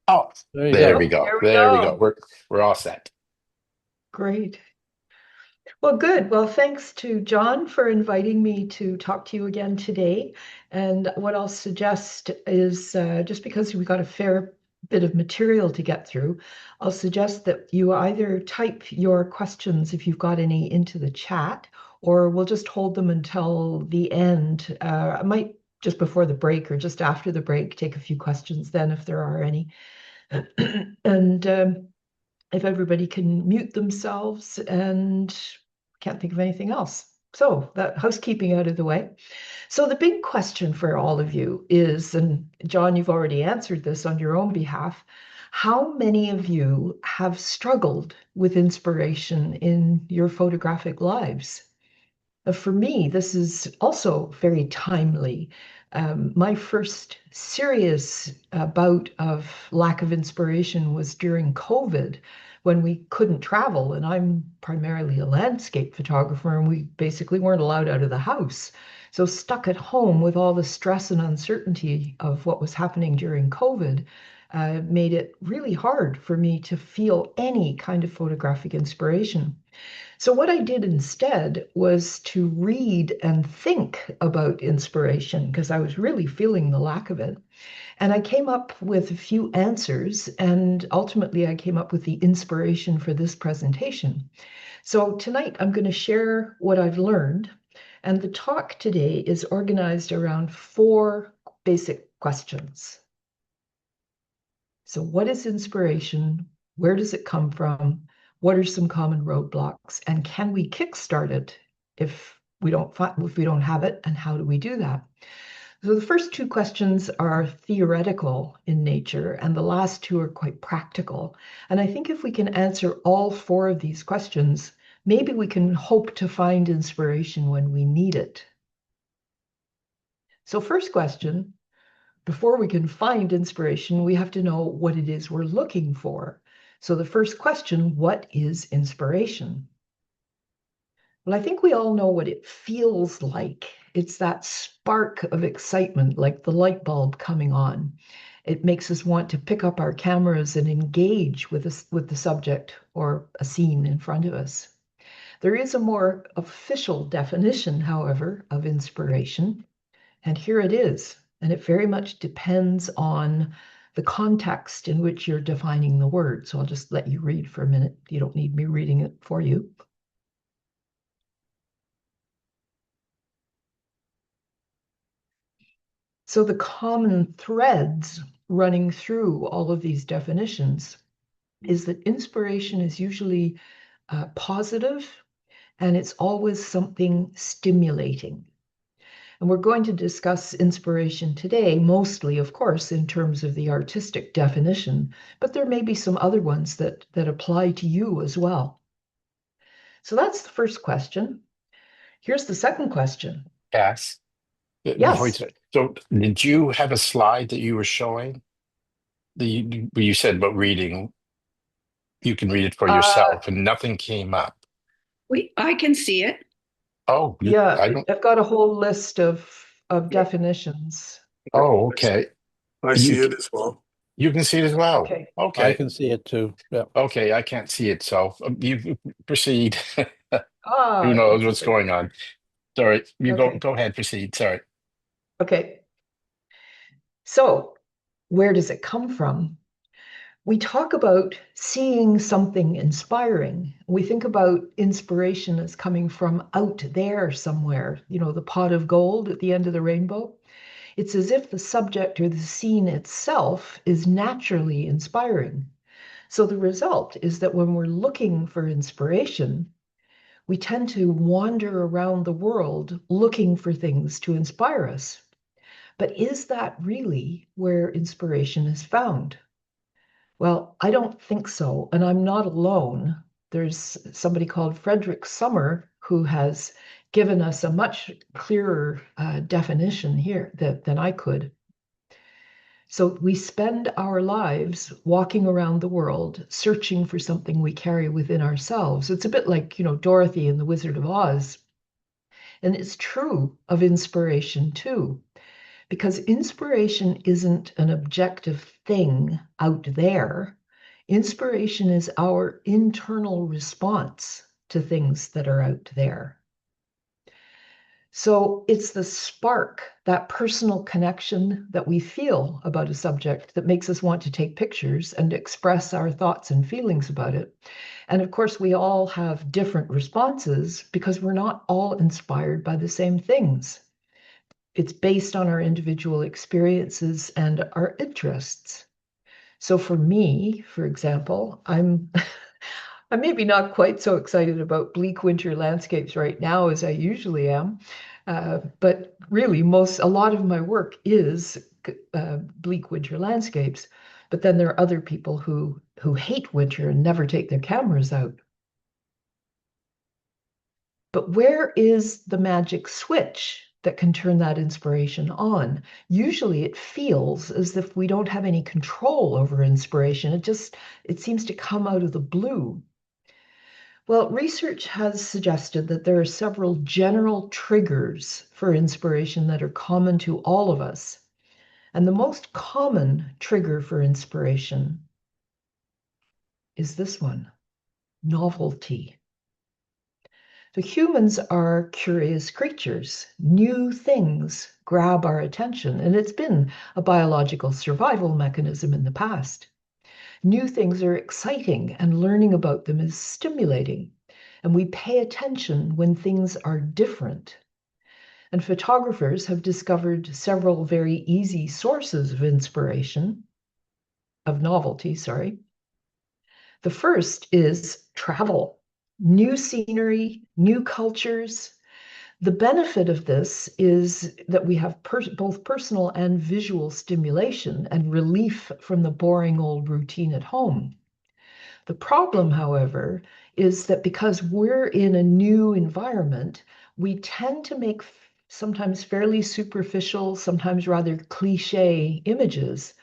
Oh, There you there go. we go. There we There we go. go. We're all set. Great. Well, good. Well, thanks to John for inviting me to talk to you again today. And what I'll suggest is just because we've got a fair bit of material to get through, I'll suggest that you either type your questions, if you've got any, into the chat, or we'll just hold them until the end. I might just before the break or just after the break take a few questions then if there are any. And if everybody can mute themselves and can't think of anything else. So that housekeeping out of the way. So the big question for all of you is, and John, you've already answered this on your own behalf, how many of you have struggled with inspiration in your photographic lives? For me, this is also very timely. My first serious bout of lack of inspiration was during COVID when we couldn't travel. And I'm primarily a landscape photographer, and we basically weren't allowed out of the house. So, stuck at home with all the stress and uncertainty of what was happening during COVID, made it really hard for me to feel any kind of photographic inspiration. So, what I did instead was to read and think about inspiration because I was really feeling the lack of it. And I came up with a few answers, and ultimately, I came up with the inspiration for this presentation. So, tonight, I'm going to share what I've learned. And the talk today is organized around four basic questions. So, what is inspiration? Where does it come from? What are some common roadblocks? And can we kickstart it if we don't have it? And how do we do that? So the first two questions are theoretical in nature, and the last two are quite practical. And I think if we can answer all four of these questions, maybe we can hope to find inspiration when we need it. So first question, before we can find inspiration, we have to know what it is we're looking for. So the first question, what is inspiration? Well, I think we all know what it feels like. It's that spark of excitement, like the light bulb coming on. It makes us want to pick up our cameras and engage with the subject or a scene in front of us. There is a more official definition, however, of inspiration. And here it is. And it very much depends on the context in which you're defining the word. So I'll just let you read for a minute. You don't need me reading it for you. So the common threads running through all of these definitions is that inspiration is usually positive and it's always something stimulating. And we're going to discuss inspiration today, mostly, of course, in terms of the artistic definition, but there may be some other ones that apply to you as well. So that's the first question. Here's the second question. Cass, before you Yes. say, so did you have a slide that you were showing? Where you said about reading, you can read it for Uh, yourself, and nothing came up. I can see it. Oh, yeah, I don't. I've got a whole list of definitions. Oh, okay. I You see it as well. you can see it as well. Okay. I Okay. can see it too. Yeah. Okay, I can't see it, so you proceed. Who Ah, knows what's interesting. going on? Sorry, you Okay. go ahead, proceed. Sorry. Okay. So, where does it come from? We talk about seeing something inspiring. We think about inspiration as coming from out there somewhere, the pot of gold at the end of the rainbow. It's as if the subject or the scene itself is naturally inspiring. So the result is that when we're looking for inspiration, we tend to wander around the world looking for things to inspire us. But is that really where inspiration is found? Well, I don't think so, and I'm not alone. There's somebody called Frederick Sommer who has given us a much clearer definition here than I could. So we spend our lives walking around the world searching for something we carry within ourselves. It's a bit like, Dorothy and the Wizard of Oz. And it's true of inspiration too. because inspiration isn't an objective thing out there. Inspiration is our internal response to things that are out there. So it's the spark, that personal connection that we feel about a subject that makes us want to take pictures and express our thoughts and feelings about it. And of course, we all have different responses because we're not all inspired by the same things. It's based on our individual experiences and our interests. So for me, for example, I'm I'm maybe not quite so excited about bleak winter landscapes right now as I usually am, but really a lot of my work is bleak winter landscapes. But then there are other people who hate winter and never take their cameras out. But where is the magic switch that can turn that inspiration on? Usually it feels as if we don't have any control over inspiration. It seems to come out of the blue. Well, research has suggested that there are several general triggers for inspiration that are common to all of us. And the most common trigger for inspiration is this one: novelty. So humans are curious creatures. New things grab our attention, and it's been a biological survival mechanism in the past. New things are exciting, and learning about them is stimulating. And we pay attention when things are different. And photographers have discovered several very easy sources of inspiration, of novelty, sorry. The first is travel. New scenery, new cultures. The benefit of this is that we have both personal and visual stimulation and relief from the boring old routine at home. The problem, however, is that because we're in a new environment, we tend to make sometimes fairly superficial, sometimes rather cliche images,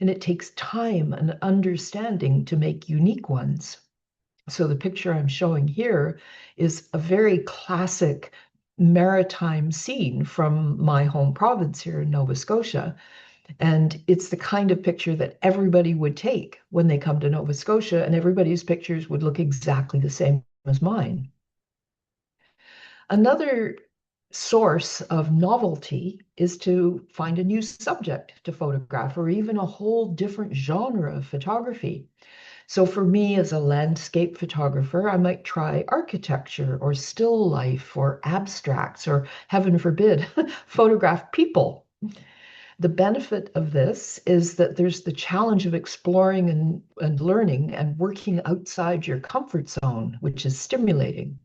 and it takes time and understanding to make unique ones. So the picture I'm showing here is a very classic maritime scene from my home province here in Nova Scotia. And it's the kind of picture that everybody would take when they come to Nova Scotia, and everybody's pictures would look exactly the same as mine. Another source of novelty is to find a new subject to photograph, or even a whole different genre of photography. So for me as a landscape photographer, I might try architecture or still life or abstracts, or heaven forbid, photograph people. The benefit of this is that there's the challenge of exploring and learning and working outside your comfort zone, which is stimulating.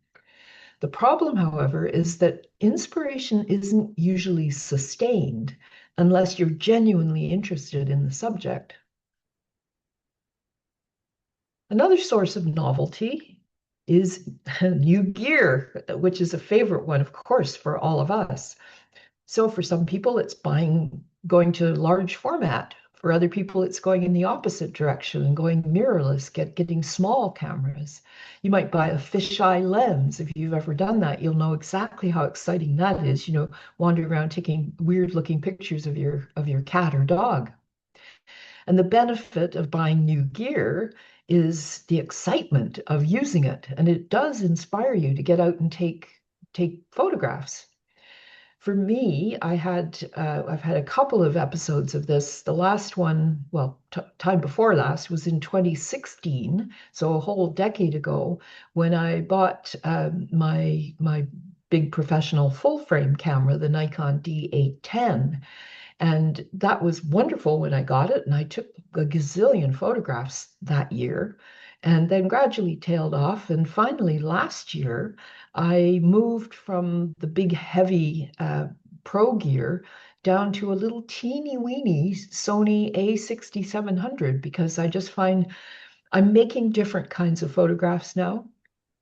The problem, however, is that inspiration isn't usually sustained unless you're genuinely interested in the subject. Another source of novelty is new gear, which is a favorite one, of course, for all of us. So for some people, it's going to large format. For other people, it's going in the opposite direction and going mirrorless, getting small cameras. You might buy a fisheye lens. If you've ever done that, you'll know exactly how exciting that is, wandering around taking weird looking pictures of your cat or dog. And the benefit of buying new gear is the excitement of using it. And it does inspire you to get out and take photographs. For me, I've had a couple of episodes of this. The last one, well, time before last, was in 2016, so a whole decade ago, when I bought my big professional full frame camera, the Nikon D810. And that was wonderful when I got it, and I took a gazillion photographs that year, and then gradually tailed off. And finally, last year, I moved from the big, heavy pro gear down to a little teeny weeny Sony A6700, because I just find I'm making different kinds of photographs now.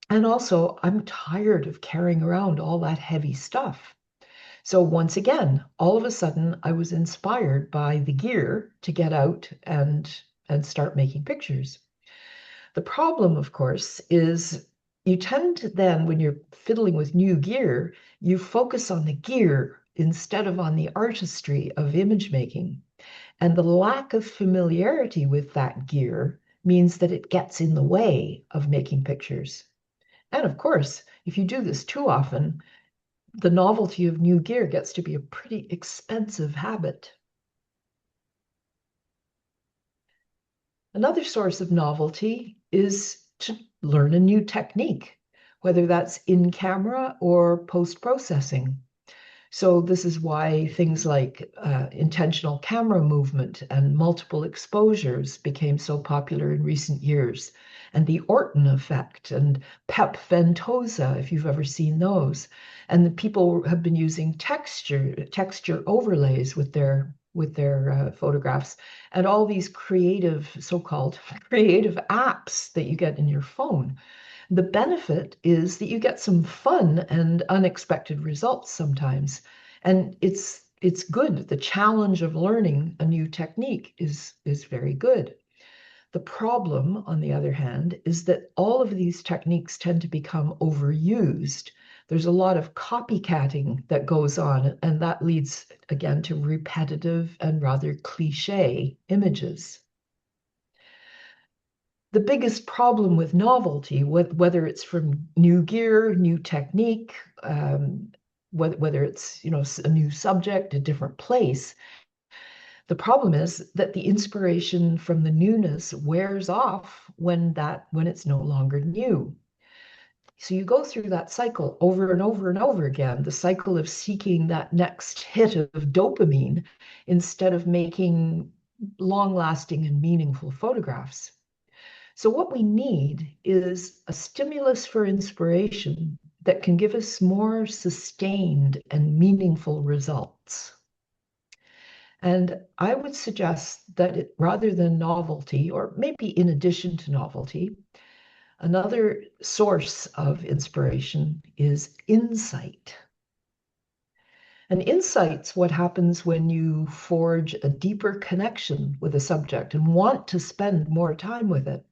And also, I'm tired of carrying around all that heavy stuff. So once again, all of a sudden, I was inspired by the gear to get out and start making pictures. The problem, of course, is you tend to then, when you're fiddling with new gear, you focus on the gear instead of on the artistry of image making. And the lack of familiarity with that gear means that it gets in the way of making pictures. And of course, if you do this too often, the novelty of new gear gets to be a pretty expensive habit. Another source of novelty is to learn a new technique, whether that's in camera or post-processing. So this is why things like intentional camera movement and multiple exposures became so popular in recent years. And the Orton effect and Pep Ventosa, if you've ever seen those. And the people have been using texture overlays with their photographs, and all these creative, so-called creative apps that you get in your phone. The benefit is that you get some fun and unexpected results sometimes. And it's good. The challenge of learning a new technique is very good. The problem, on the other hand, is that all of these techniques tend to become overused. There's a lot of copycatting that goes on, and that leads again to repetitive and rather cliche images. The biggest problem with novelty, whether it's from new gear, new technique, whether it's a new subject, a different place, the problem is that the inspiration from the newness wears off when it's no longer new. So you go through that cycle over and over and over again, the cycle of seeking that next hit of dopamine instead of making long-lasting and meaningful photographs. So what we need is a stimulus for inspiration that can give us more sustained and meaningful results. And I would suggest that rather than novelty, or maybe in addition to novelty, another source of inspiration is insight. And insight's what happens when you forge a deeper connection with a subject and want to spend more time with it.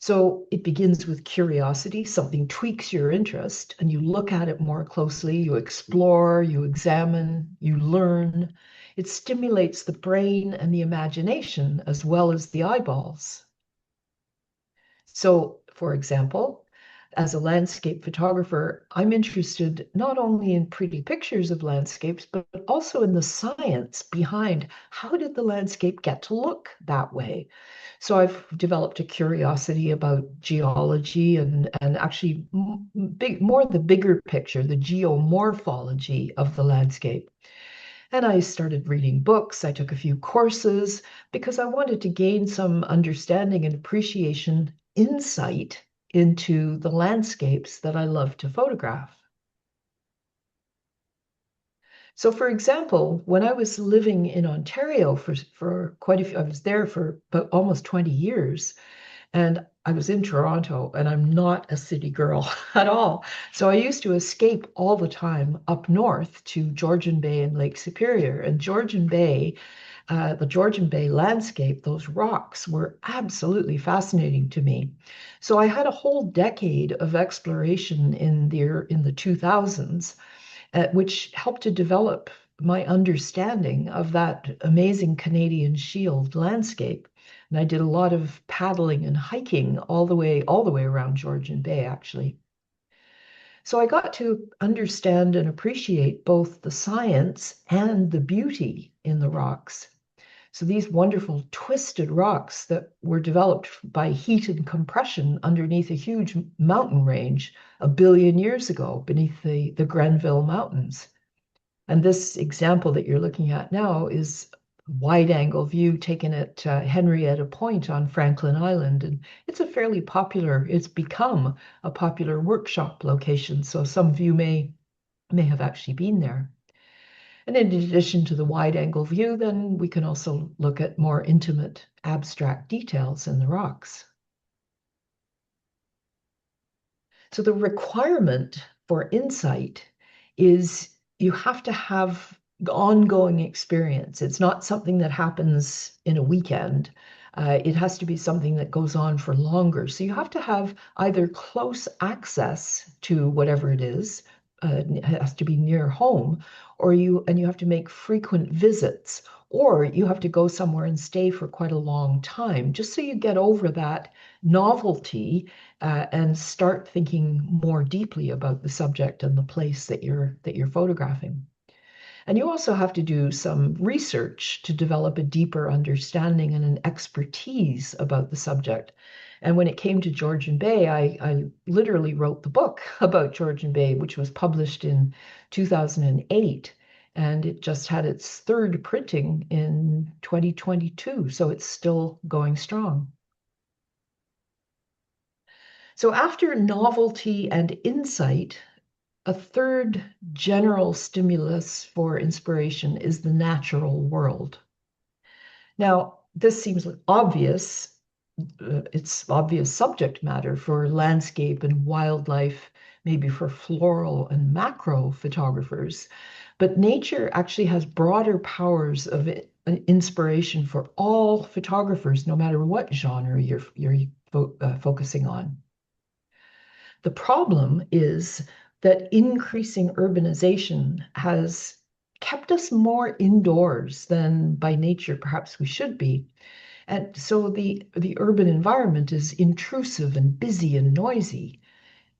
So it begins with curiosity, something tweaks your interest, and you look at it more closely, you explore, you examine, you learn. It stimulates the brain and the imagination as well as the eyeballs. So, for example, as a landscape photographer, I'm interested not only in pretty pictures of landscapes, but also in the science behind how did the landscape get to look that way. So I've developed a curiosity about geology and actually more the bigger picture, the geomorphology of the landscape. And I started reading books. I took a few courses because I wanted to gain some understanding and appreciation, insight into the landscapes that I love to photograph. So for example, when I was living in Ontario for quite a few, I was there for about almost 20 years, and I was in Toronto, and I'm not a city girl at all. So I used to escape all the time up north to Georgian Bay and Lake Superior. And Georgian Bay, the Georgian Bay landscape, those rocks were absolutely fascinating to me. So I had a whole decade of exploration in the 2000s, which helped to develop my understanding of that amazing Canadian Shield landscape. And I did a lot of paddling and hiking all the way around Georgian Bay, actually. So I got to understand and appreciate both the science and the beauty in the rocks. So these wonderful twisted rocks that were developed by heat and compression underneath a huge mountain range 1 billion years ago beneath the Grenville Mountains. And this example that you're looking at now is a wide-angle view taken at Henrietta Point on Franklin Island. And it's become a popular workshop location. So some of you may have actually been there. And in addition to the wide-angle view, then we can also look at more intimate, abstract details in the rocks. So the requirement for insight is you have to have ongoing experience. It's not something that happens in a weekend. It has to be something that goes on for longer. So you have to have either close access to whatever it is, has to be near home, or you have to make frequent visits, or you have to go somewhere and stay for quite a long time, just so you get over that novelty and start thinking more deeply about the subject and the place that you're photographing. And you also have to do some research to develop a deeper understanding and an expertise about the subject. And when it came to Georgian Bay, I literally wrote the book about Georgian Bay, which was published in 2008. And it just had its third printing in 2022. So it's still going strong. So after novelty and insight, a third general stimulus for inspiration is the natural world. Now, this seems obvious. It's obvious subject matter for landscape and wildlife, maybe for floral and macro photographers. But nature actually has broader powers of inspiration for all photographers, no matter what genre you're focusing on. The problem is that increasing urbanization has kept us more indoors than by nature perhaps we should be. And so the urban environment is intrusive and busy and noisy.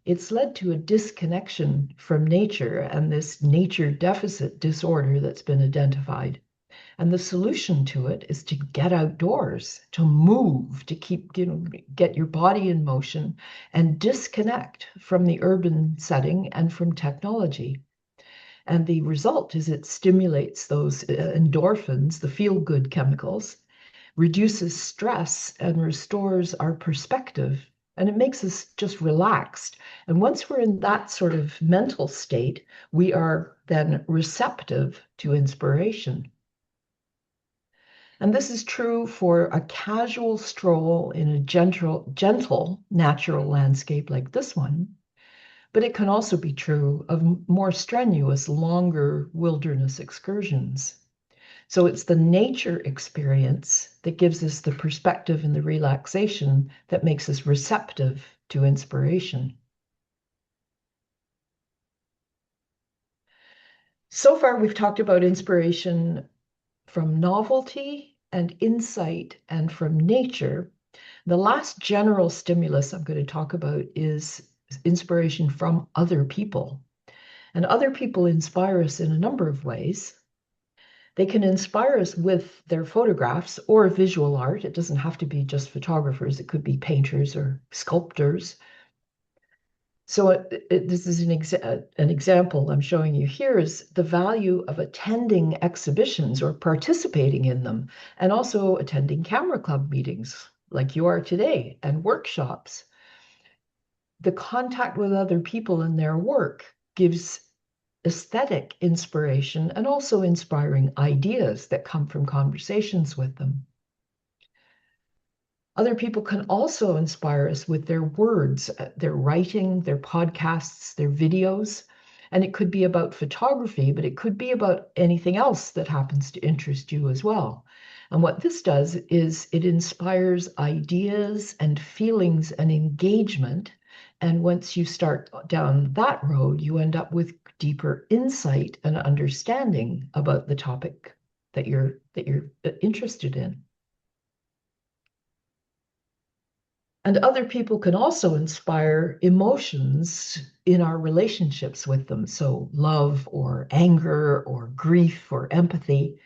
It's led to a disconnection from nature and this nature deficit disorder that's been identified. And the solution to it is to get outdoors, to move, to keep, get your body in motion and disconnect from the urban setting and from technology. And the result is it stimulates those endorphins, the feel-good chemicals, reduces stress and restores our perspective. And it makes us just relaxed. And once we're in that sort of mental state, we are then receptive to inspiration. And this is true for a casual stroll in a gentle natural landscape like this one, but it can also be true of more strenuous, longer wilderness excursions. So it's the nature experience that gives us the perspective and the relaxation that makes us receptive to inspiration. So far, we've talked about inspiration from novelty and insight and from nature. The last general stimulus I'm going to talk about is inspiration from other people. And other people inspire us in a number of ways. They can inspire us with their photographs or visual art. It doesn't have to be just photographers. It could be painters or sculptors. So this is an example I'm showing you here is the value of attending exhibitions or participating in them, and also attending camera club meetings like you are today and workshops. The contact with other people and their work gives aesthetic inspiration and also inspiring ideas that come from conversations with them. Other people can also inspire us with their words, their writing, their podcasts, their videos. And it could be about photography, but it could be about anything else that happens to interest you as well. And what this does is it inspires ideas and feelings and engagement. And once you start down that road, you end up with deeper insight and understanding about the topic that you're interested in. And other people can also inspire emotions in our relationships with them. So love or anger or grief or empathy.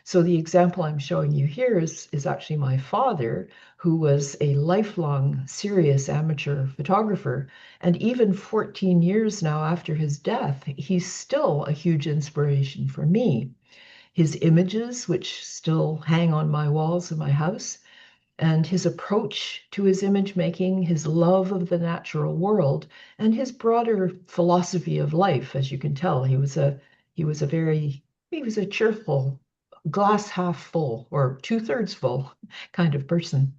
So the example I'm showing you here is actually my father, who was a lifelong serious amateur photographer. And even 14 years now after his death, he's still a huge inspiration for me. His images, which still hang on my walls in my house, and his approach to his image making, his love of the natural world, and his broader philosophy of life. As you can tell, he was a cheerful, glass half full or 2/3 full kind of person.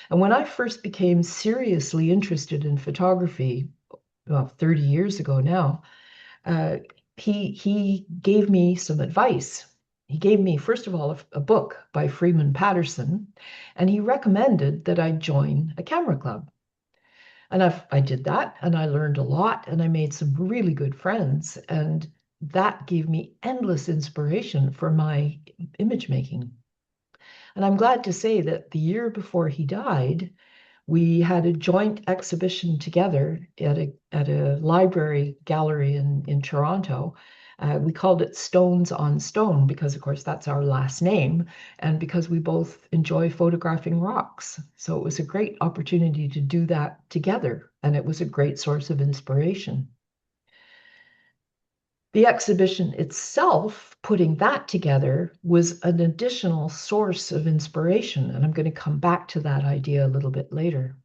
And when I first became seriously interested in photography, well, 30 years ago now, he gave me some advice. He gave me, first of all, a book by Freeman Patterson, and he recommended that I join a camera club. And I did that and I learned a lot and I made some really good friends. And that gave me endless inspiration for my image making. And I'm glad to say that the year before he died, we had a joint exhibition together at a library gallery in Toronto. We called it Stones on Stone because, of course, that's our last name, and because we both enjoy photographing rocks. So it was a great opportunity to do that together, and it was a great source of inspiration. The exhibition itself, putting that together, was an additional source of inspiration, and I'm going to come back to that idea a little bit later.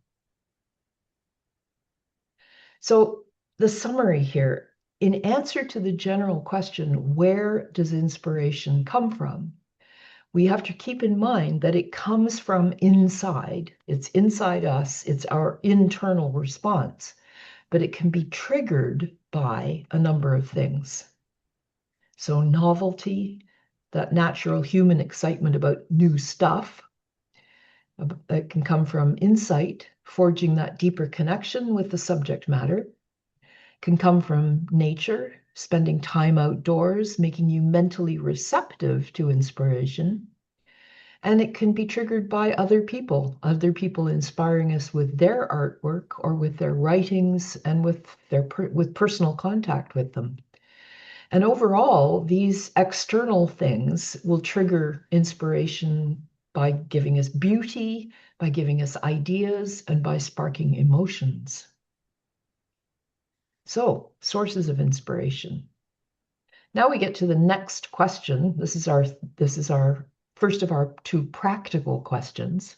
So the summary here, in answer to the general question, where does inspiration come from? We have to keep in mind that it comes from inside. It's inside us. It's our internal response, but it can be triggered by a number of things. So novelty, that natural human excitement about new stuff, that can come from insight, forging that deeper connection with the subject matter, can come from nature, spending time outdoors, making you mentally receptive to inspiration. And it can be triggered by other people inspiring us with their artwork or with their writings and with personal contact with them. And overall, these external things will trigger inspiration by giving us beauty, by giving us ideas, and by sparking emotions. So, sources of inspiration. Now we get to the next question. This is our first of our two practical questions.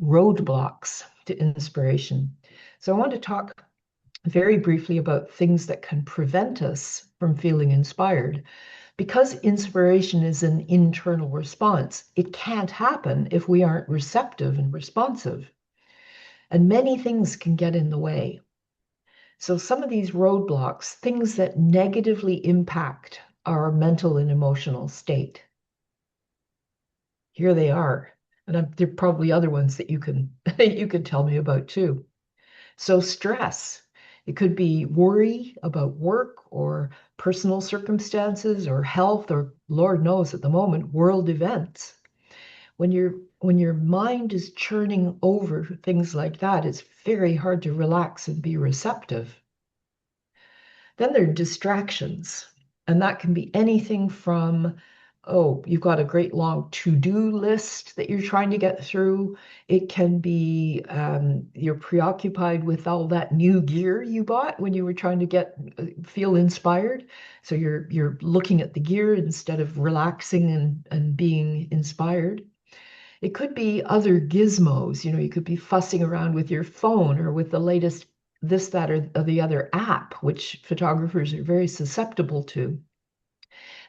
Roadblocks to inspiration. So I want to talk very briefly about things that can prevent us from feeling inspired. Because inspiration is an internal response, it can't happen if we aren't receptive and responsive. And many things can get in the way. So some of these roadblocks, things that negatively impact our mental and emotional state. Here they are. And there are probably other ones that you can you can tell me about too. So stress. It could be worry about work or personal circumstances or health or Lord knows at the moment, world events. When your mind is churning over things like that, it's very hard to relax and be receptive. Then there are distractions, and that can be anything from, oh, you've got a great long to-do list that you're trying to get through. It can be you're preoccupied with all that new gear you bought when you were trying to feel inspired. So you're looking at the gear instead of relaxing and being inspired. It could be other gizmos. You could be fussing around with your phone or with the latest this, that, or the other app, which photographers are very susceptible to.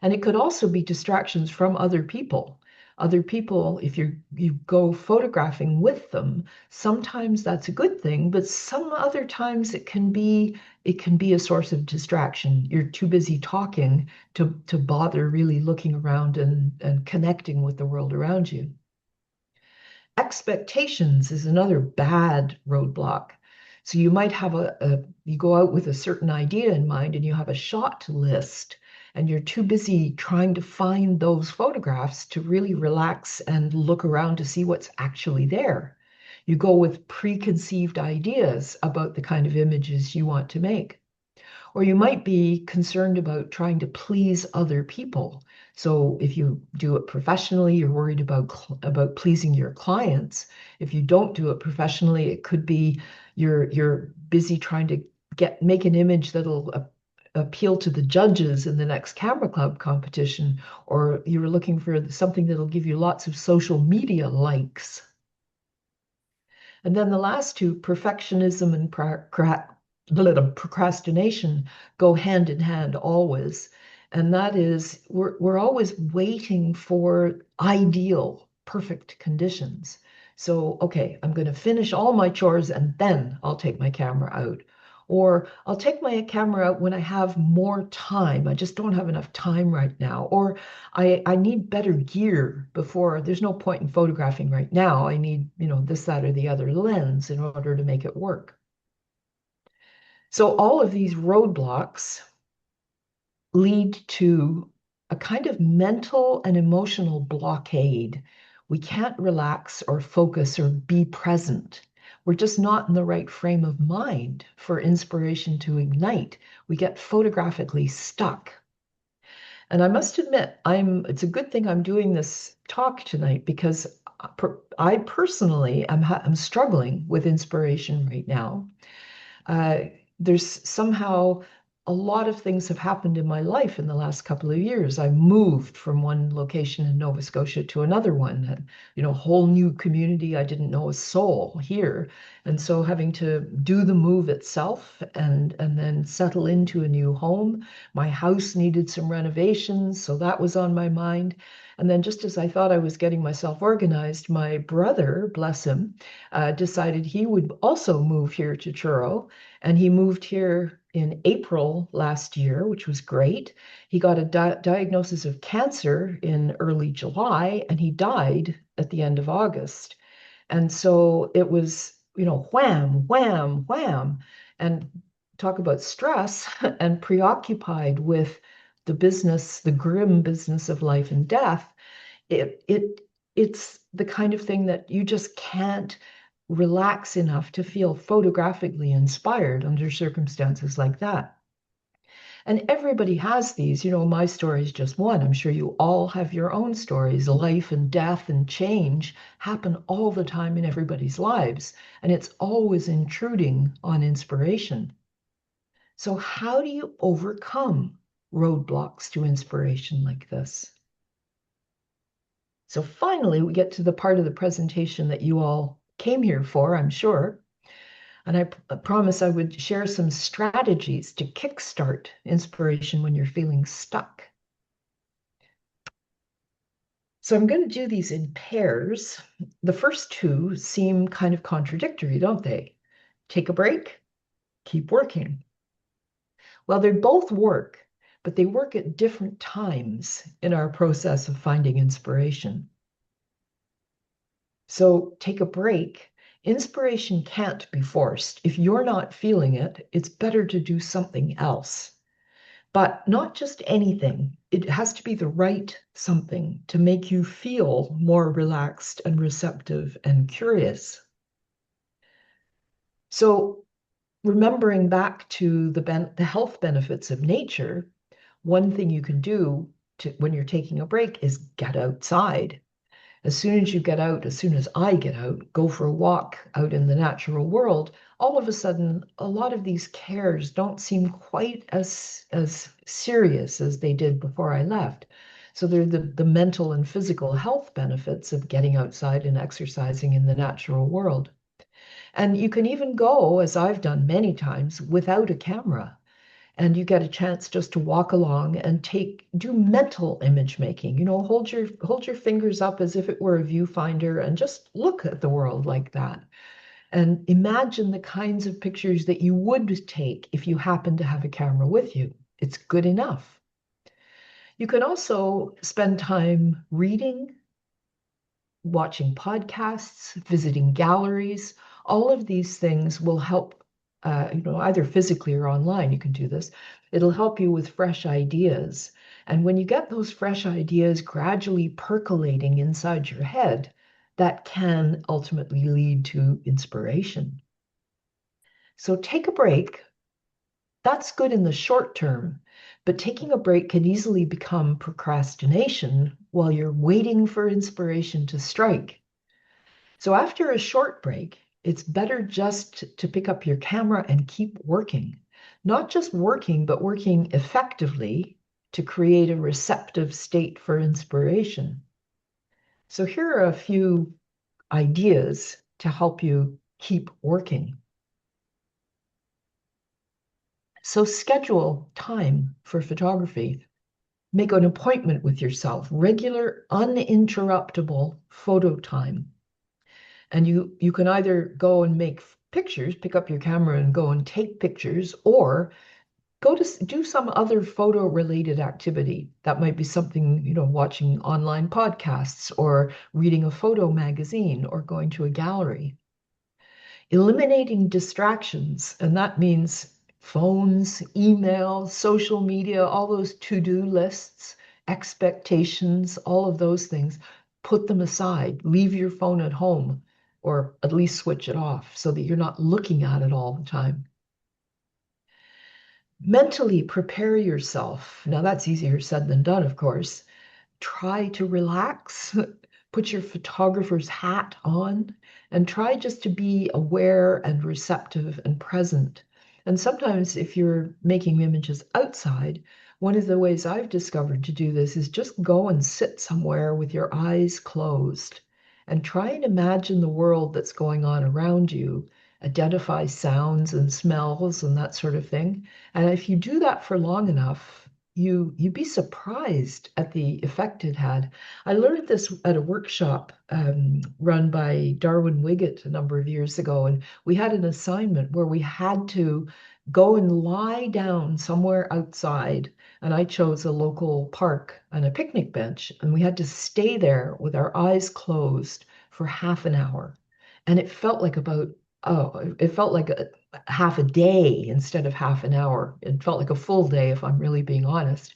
And it could also be distractions from other people. Other people, if you go photographing with them, sometimes that's a good thing, but some other times it can be a source of distraction. You're too busy talking to bother really looking around and connecting with the world around you. Expectations is another bad roadblock. So you might have you go out with a certain idea in mind and you have a shot list and you're too busy trying to find those photographs to really relax and look around to see what's actually there. You go with preconceived ideas about the kind of images you want to make. Or you might be concerned about trying to please other people. So if you do it professionally, you're worried about pleasing your clients. If you don't do it professionally, it could be you're busy trying to make an image that'll appeal to the judges in the next camera club competition, or you're looking for something that'll give you lots of social media likes. And then the last two, perfectionism and procrastination, go hand in hand always. And that is, we're always waiting for ideal, perfect conditions. So, okay, I'm going to finish all my chores and then I'll take my camera out. Or I'll take my camera out when I have more time. I just don't have enough time right now. Or I need better gear before, there's no point in photographing right now. I need, this, that, or the other lens in order to make it work. So all of these roadblocks lead to a kind of mental and emotional blockade. We can't relax or focus or be present. We're just not in the right frame of mind for inspiration to ignite. We get photographically stuck. And I must admit, it's a good thing I'm doing this talk tonight because I personally am struggling with inspiration right now. Uh, there's somehow a lot of things have happened in my life in the last couple of years. I moved from one location in Nova Scotia to another one, and, whole new community. I didn't know a soul here. And so having to do the move itself and then settle into a new home. My house needed some renovations, so that was on my mind. And then just as I thought I was getting myself organized, my brother, bless him, decided he would also move here to Truro. And he moved here in April last year, which was great. He got a diagnosis of cancer in early July, and he died at the end of August. And so it was, wham, wham, wham. And talk about stress and preoccupied with the business, the grim business of life and death. It's the kind of thing that you just can't relax enough to feel photographically inspired under circumstances like that. And everybody has these. My story is just one. I'm sure you all have your own stories. Life and death and change happen all the time in everybody's lives, and it's always intruding on inspiration. So how do you overcome roadblocks to inspiration like this? So finally, we get to the part of the presentation that you all came here for, I'm sure. And I promise I would share some strategies to kickstart inspiration when you're feeling stuck. So I'm going to do these in pairs. The first two seem kind of contradictory, don't they? Take a break, keep working. Well, they both work, but they work at different times in our process of finding inspiration. So take a break. Inspiration can't be forced. If you're not feeling it, it's better to do something else. But not just anything. It has to be the right something to make you feel more relaxed and receptive and curious. So remembering back to the health benefits of nature, one thing you can do when you're taking a break is get outside. As soon as you get out, as soon as I get out, go for a walk out in the natural world, all of a sudden, a lot of these cares don't seem quite as serious as they did before I left. So they're the mental and physical health benefits of getting outside and exercising in the natural world. And you can even go, as I've done many times, without a camera. And you get a chance just to walk along and do mental image making. Hold your fingers up as if it were a viewfinder and just look at the world like that. And imagine the kinds of pictures that you would take if you happen to have a camera with you. It's good enough. You can also spend time reading, watching podcasts, visiting galleries. All of these things will help, either physically or online, you can do this. It'll help you with fresh ideas. And when you get those fresh ideas gradually percolating inside your head, that can ultimately lead to inspiration. So take a break. That's good in the short term, but taking a break can easily become procrastination while you're waiting for inspiration to strike. So after a short break, it's better just to pick up your camera and keep working. Not just working, but working effectively to create a receptive state for inspiration. So here are a few ideas to help you keep working. So schedule time for photography. Make an appointment with yourself, regular, uninterruptible photo time. And you can either go and make pictures, pick up your camera and go and take pictures, or go to do some other photo related activity. That might be something, watching online podcasts or reading a photo magazine or going to a gallery. Eliminating distractions, and that means phones, email, social media, all those to-do lists, expectations, all of those things. Put them aside. Leave your phone at home, or at least switch it off so that you're not looking at it all the time. Mentally prepare yourself. Now, that's easier said than done, of course. Try to relax, put your photographer's hat on, and try just to be aware and receptive and present. And sometimes, if you're making images outside, one of the ways I've discovered to do this is just go and sit somewhere with your eyes closed and try and imagine the world that's going on around you, identify sounds and smells and that sort of thing. And if you do that for long enough, you'd be surprised at the effect it had. I learned this at a workshop run by Darwin Wiggett a number of years ago, and we had an assignment where we had to go and lie down somewhere outside, and I chose a local park and a picnic bench, and we had to stay there with our eyes closed for half an hour. And it felt like half a day instead of half an hour. It felt like a full day, if I'm really being honest.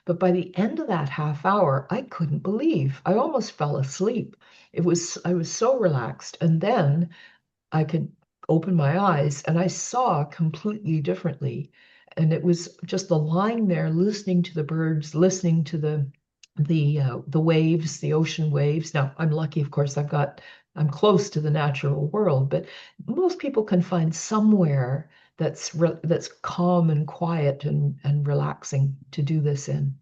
But by the end of that half hour, I couldn't believe. I almost fell asleep. I was so relaxed. And then I could open my eyes and I saw completely differently. And it was just the lying there, listening to the birds, listening to the waves, the ocean waves. Now, I'm lucky, of course, I'm close to the natural world, but most people can find somewhere that's calm and quiet and relaxing to do this in.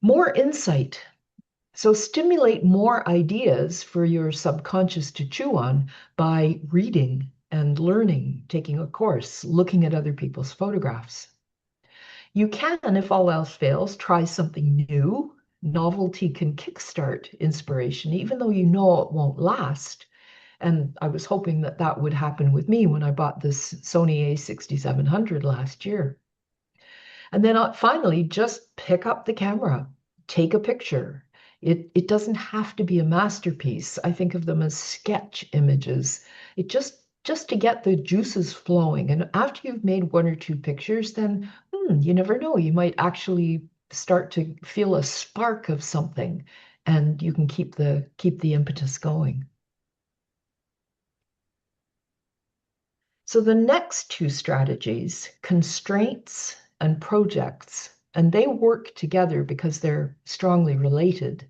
More insight. So stimulate more ideas for your subconscious to chew on by reading and learning, taking a course, looking at other people's photographs. You can, if all else fails, try something new. Novelty can kickstart inspiration, even though you know it won't last. And I was hoping that that would happen with me when I bought this Sony A6700 last year. And then finally, just pick up the camera, take a picture. It doesn't have to be a masterpiece. I think of them as sketch images. It just to get the juices flowing. And after you've made one or two pictures, then you never know. You might actually start to feel a spark of something, and you can keep the impetus going. So the next two strategies, constraints and projects, and they work together because they're strongly related.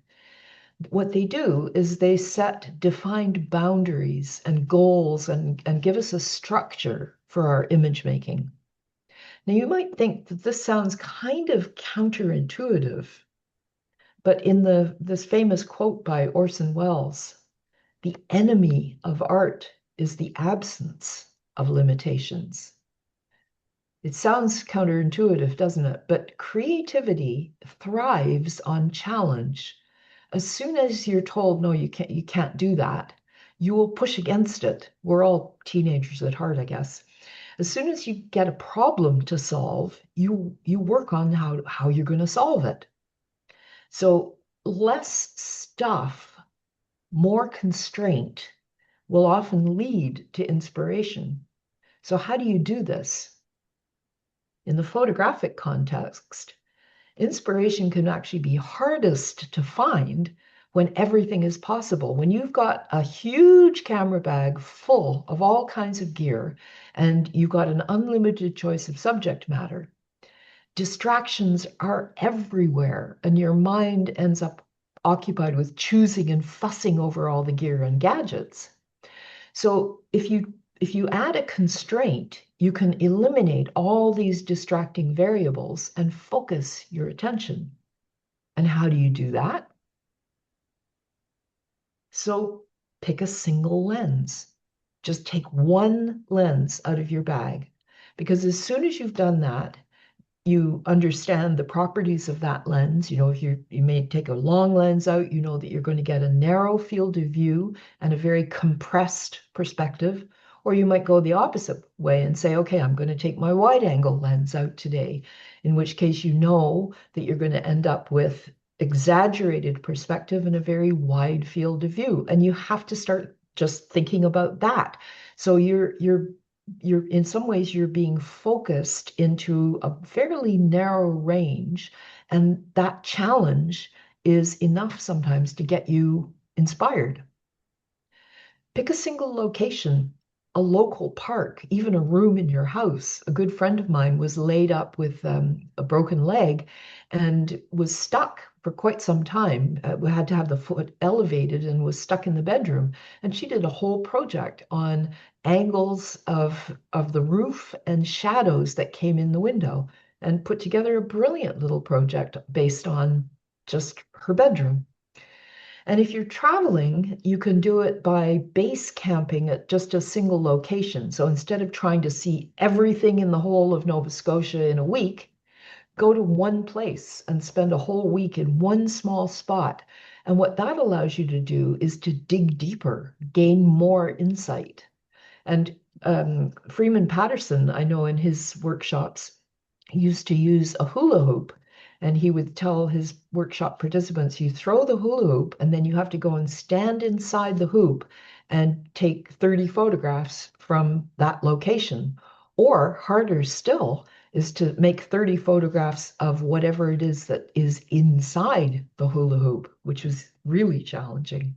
What they do is they set defined boundaries and goals and give us a structure for our image making. Now, you might think that this sounds kind of counterintuitive, but in this famous quote by Orson Welles, the enemy of art is the absence of limitations. It sounds counterintuitive, doesn't it? But creativity thrives on challenge. As soon as you're told, no, you can't do that, you will push against it. We're all teenagers at heart, I guess. As soon as you get a problem to solve, you work on how you're going to solve it. So less stuff, more constraint will often lead to inspiration. So how do you do this? In the photographic context, inspiration can actually be hardest to find when everything is possible. When you've got a huge camera bag full of all kinds of gear and you've got an unlimited choice of subject matter, distractions are everywhere and your mind ends up occupied with choosing and fussing over all the gear and gadgets. So if you add a constraint, you can eliminate all these distracting variables and focus your attention. And how do you do that? So pick a single lens. Just take one lens out of your bag, because as soon as you've done that, you understand the properties of that lens. If you may take a long lens out, you know that you're going to get a narrow field of view and a very compressed perspective. Or you might go the opposite way and say, okay, I'm going to take my wide angle lens out today, in which case you know that you're going to end up with exaggerated perspective and a very wide field of view. And you have to start just thinking about that. So you're in some ways you're being focused into a fairly narrow range, and that challenge is enough sometimes to get you inspired. Pick a single location, a local park, even a room in your house. A good friend of mine was laid up with a broken leg and was stuck for quite some time. We had to have the foot elevated and was stuck in the bedroom. And she did a whole project on angles of the roof and shadows that came in the window and put together a brilliant little project based on just her bedroom. And if you're traveling, you can do it by base camping at just a single location. So instead of trying to see everything in the whole of Nova Scotia in a week, go to one place and spend a whole week in one small spot. And what that allows you to do is to dig deeper, gain more insight. And Freeman Patterson, I know in his workshops, used to use a hula hoop. And he would tell his workshop participants, you throw the hula hoop, and then you have to go and stand inside the hoop and take 30 photographs from that location. Or harder still is to make 30 photographs of whatever it is that is inside the hula hoop, which was really challenging.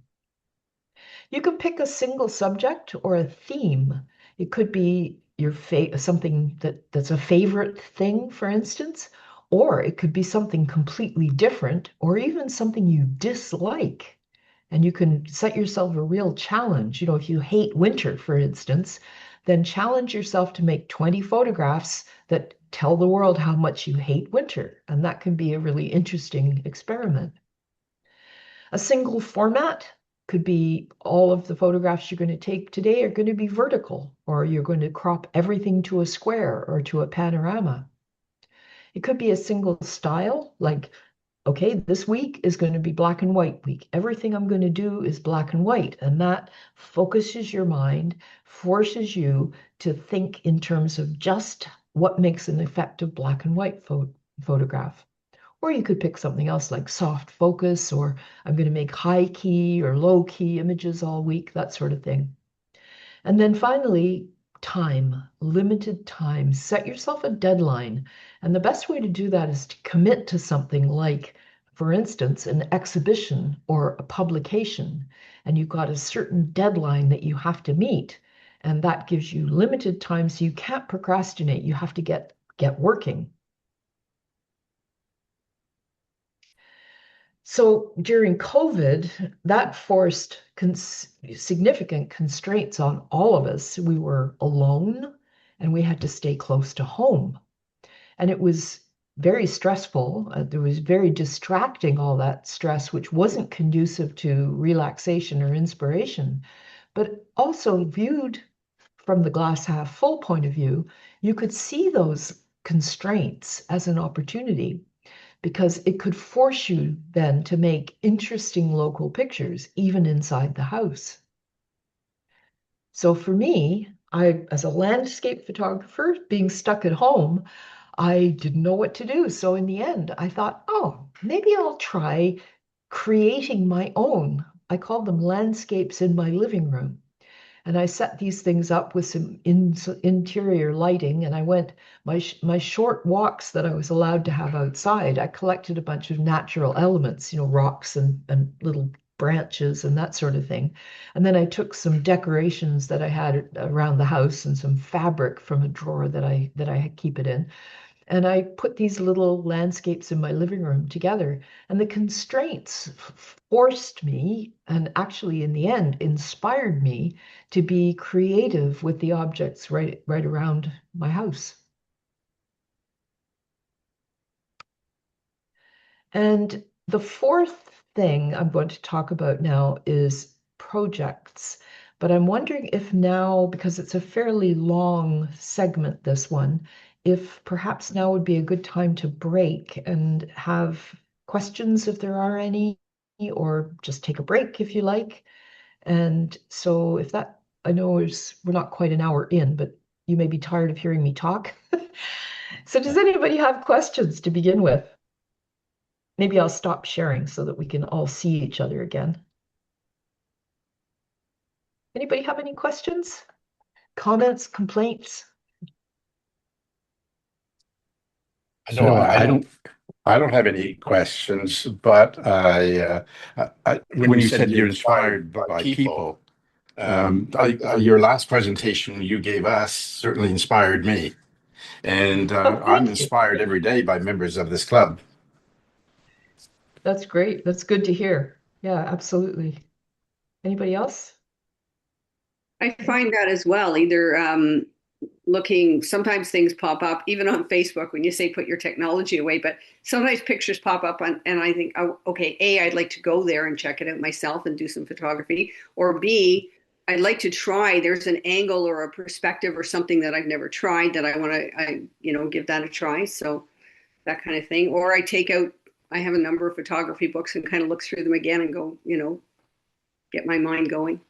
You can pick a single subject or a theme. It could be your something that's a favorite thing, for instance, or it could be something completely different, or even something you dislike. And you can set yourself a real challenge. You know, if you hate winter, for instance, then challenge yourself to make 20 photographs that tell the world how much you hate winter. And that can be a really interesting experiment. A single format could be all of the photographs you're going to take today are going to be vertical, or you're going to crop everything to a square or to a panorama. It could be a single style, like, okay, this week is going to be black and white week. Everything I'm going to do is black and white. And that focuses your mind, forces you to think in terms of just what makes an effective black and white photograph. Or you could pick something else like soft focus, or I'm going to make high key or low key images all week, that sort of thing. And then finally, time, limited time. Set yourself a deadline. And the best way to do that is to commit to something like, for instance, an exhibition or a publication. And you've got a certain deadline that you have to meet. And that gives you limited time, so you can't procrastinate. You have to get working. So during COVID, that forced significant constraints on all of us. We were alone and we had to stay close to home. And it was very stressful. There was very distracting, all that stress, which wasn't conducive to relaxation or inspiration. But also viewed from the glass half full point of view, you could see those constraints as an opportunity, because it could force you then to make interesting local pictures, even inside the house. So for me, as a landscape photographer, being stuck at home, I didn't know what to do. So in the end, I thought, oh, maybe I'll try creating my own. I called them landscapes in my living room. And I set these things up with some interior lighting. And I went my short walks that I was allowed to have outside. I collected a bunch of natural elements, you know, rocks and little branches and that sort of thing. And then I took some decorations that I had around the house and some fabric from a drawer that I keep it in. And I put these little landscapes in my living room together. And the constraints forced me, and actually in the end inspired me, to be creative with the objects right around my house. And the fourth thing I'm going to talk about now is projects. But I'm wondering if now, because it's a fairly long segment, this one, if perhaps now would be a good time to break and have questions if there are any, or just take a break if you like. And so if that I know we're not quite an hour in, but you may be tired of hearing me talk. So does anybody have questions to begin with? Maybe I'll stop sharing so that we can all see each other again. Anybody have any questions, comments, complaints? No, I don't have any questions, but when you said you're inspired by people, your last presentation you gave us certainly inspired me, and Oh, I'm thank you. inspired every day by members of this club. That's great. That's good to hear. Yeah, absolutely. Anybody else? I find that as well. Either looking, sometimes things pop up, even on Facebook when you say put your technology away, but sometimes pictures pop up and I think, oh, okay, A, I'd like to go there and check it out myself and do some photography, or B, I'd like to try, there's an angle or a perspective or something that I've never tried that I want to, give that a try. So that kind of thing. Or I have a number of photography books and kind of look through them again and go, get my mind going.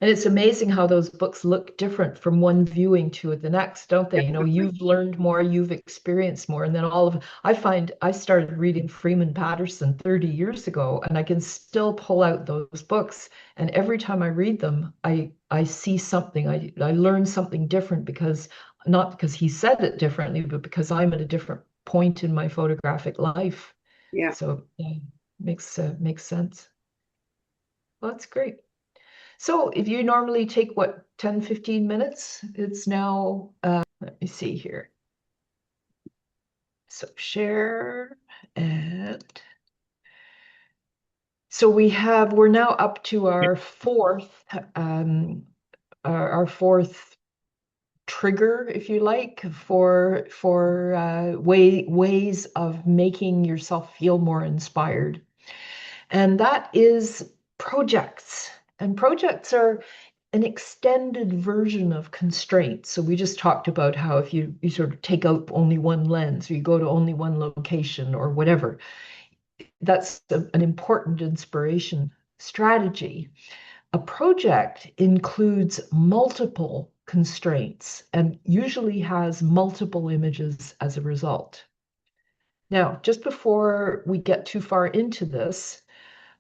And it's amazing how those books look different from one viewing to the next, don't they? You've learned more, you've experienced more, and then I find I started reading Freeman Patterson 30 years ago, and I can still pull out those books. And every time I read them, I see something, I learn something different because not because he said it differently, but because I'm at a different point in my photographic life. Yeah. So yeah, makes sense. Well, that's great. So if you normally take what, 10, 15 minutes, it's now, let me see here. So share and so we're now up to our fourth trigger, if you like, for ways of making yourself feel more inspired. And that is projects. And projects are an extended version of constraints. So we just talked about how if you sort of take out only one lens or you go to only one location or whatever, that's an important inspiration strategy. A project includes multiple constraints and usually has multiple images as a result. Now, just before we get too far into this,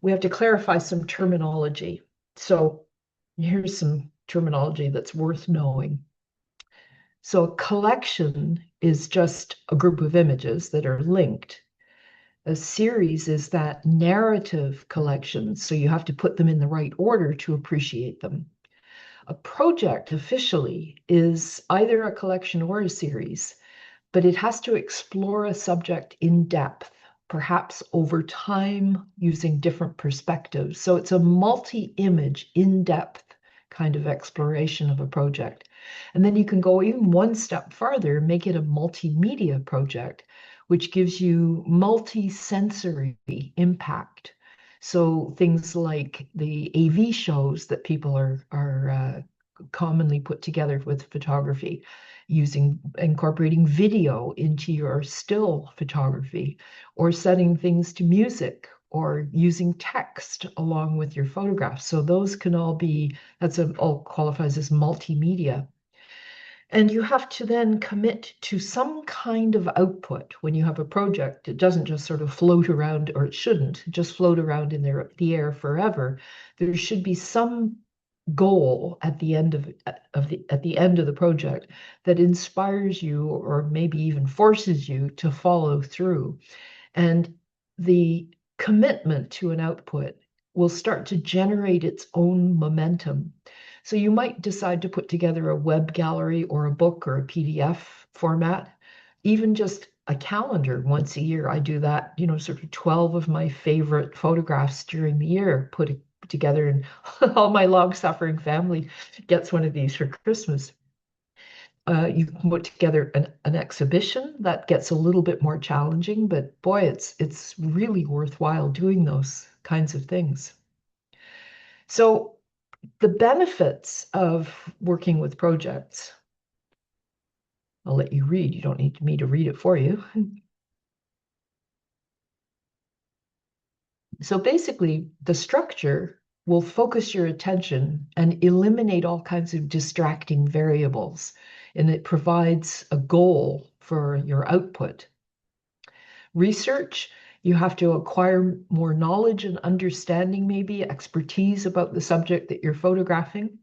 we have to clarify some terminology. So here's some terminology that's worth knowing. So a collection is just a group of images that are linked. A series is that narrative collection, so you have to put them in the right order to appreciate them. A project officially is either a collection or a series, but it has to explore a subject in depth, perhaps over time using different perspectives. So it's a multi-image, in-depth kind of exploration of a project. And then you can go even one step farther, make it a multimedia project, which gives you multi-sensory impact. So things like the AV shows that people are commonly put together with photography, incorporating video into your still photography, or setting things to music, or using text along with your photographs. So those can all all qualifies as multimedia. And you have to then commit to some kind of output when you have a project. It doesn't just sort of float around, or it shouldn't just float around in the air forever. There should be some goal at the end at the end of the project that inspires you or maybe even forces you to follow through. And the commitment to an output will start to generate its own momentum. So you might decide to put together a web gallery or a book or a PDF format, even just a calendar once a year. I do that, sort of 12 of my favorite photographs during the year, put together, and all my long-suffering family gets one of these for Christmas. You can put together an exhibition that gets a little bit more challenging, but boy, it's really worthwhile doing those kinds of things. So the benefits of working with projects, I'll let you read. You don't need me to read it for you. So basically, the structure will focus your attention and eliminate all kinds of distracting variables, and it provides a goal for your output. Research, you have to acquire more knowledge and understanding, maybe expertise about the subject that you're photographing.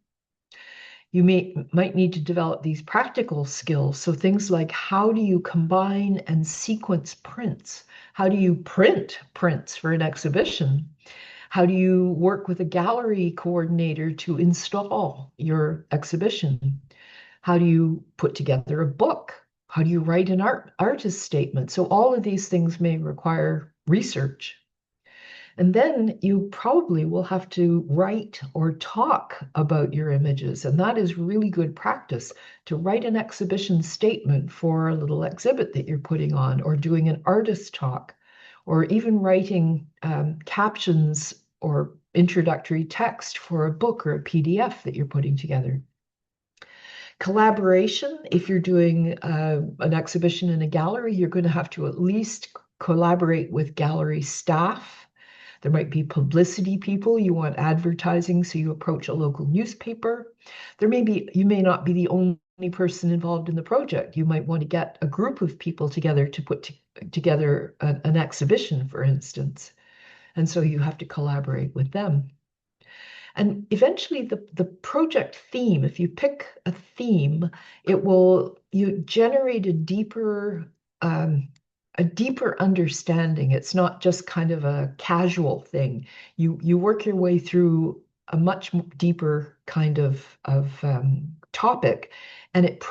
You might need to develop these practical skills. So things like, how do you combine and sequence prints? How do you print prints for an exhibition? How do you work with a gallery coordinator to install your exhibition? How do you put together a book? How do you write an artist statement? So all of these things may require research. And then you probably will have to write or talk about your images. And that is really good practice, to write an exhibition statement for a little exhibit that you're putting on, or doing an artist talk, or even writing captions or introductory text for a book or a PDF that you're putting together. Collaboration, if you're doing an exhibition in a gallery, you're going to have to at least collaborate with gallery staff. There might be publicity people. You want advertising, so you approach a local newspaper. You may not be the only person involved in the project. You might want to get a group of people together to put together an exhibition, for instance. And so you have to collaborate with them. And eventually the project theme, if you pick a theme, you generate a deeper understanding. It's not just kind of a casual thing. You work your way through a much deeper kind of topic, and it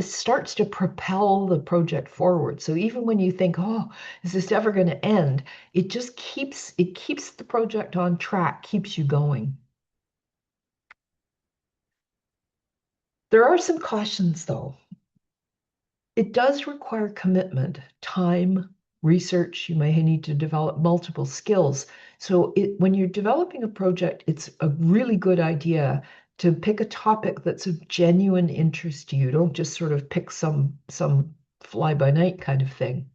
starts to propel the project forward. So even when you think, oh, is this ever going to end? It just keeps the project on track, keeps you going. There are some cautions, though. It does require commitment, time, research. You may need to develop multiple skills. So when you're developing a project, it's a really good idea to pick a topic that's of genuine interest to you. Don't just sort of pick some fly-by-night kind of thing.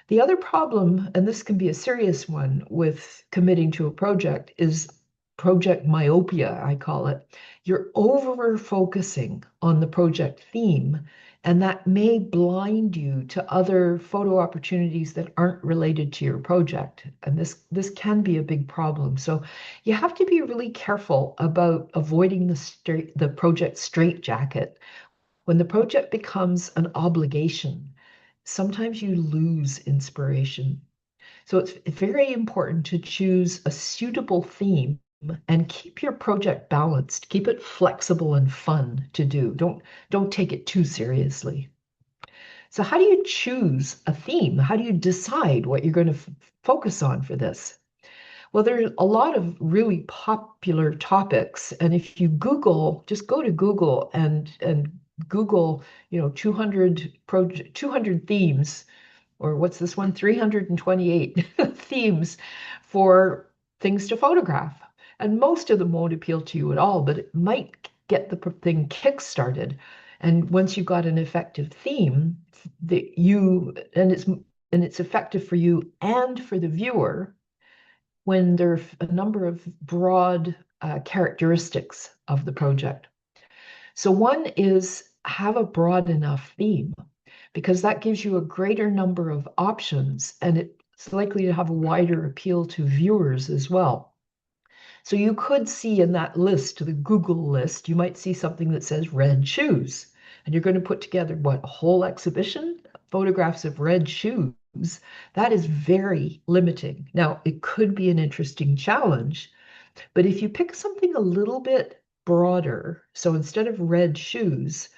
The other problem, and this can be a serious one with committing to a project, is project myopia, I call it. You're over-focusing on the project theme, and that may blind you to other photo opportunities that aren't related to your project. And this can be a big problem. So you have to be really careful about avoiding the project straitjacket. When the project becomes an obligation, sometimes you lose inspiration. So it's very important to choose a suitable theme and keep your project balanced. Keep it flexible and fun to do. Don't take it too seriously. So how do you choose a theme? How do you decide what you're going to focus on for this? Well, there's a lot of really popular topics, and if you just go to Google and Google, 200 themes, or what's this one, 328 themes for things to photograph. And most of them won't appeal to you at all, but it might get the thing kick-started. And once you've got an effective theme, it's effective for you and for the viewer when there are a number of broad characteristics of the project. So one is, have a broad enough theme, because that gives you a greater number of options, and it's likely to have a wider appeal to viewers as well. So you could see in that list, the Google list, you might see something that says red shoes, and you're going to put together a whole exhibition, photographs of red shoes. That is very limiting. Now, it could be an interesting challenge, but if you pick something a little bit broader, so instead of red shoes,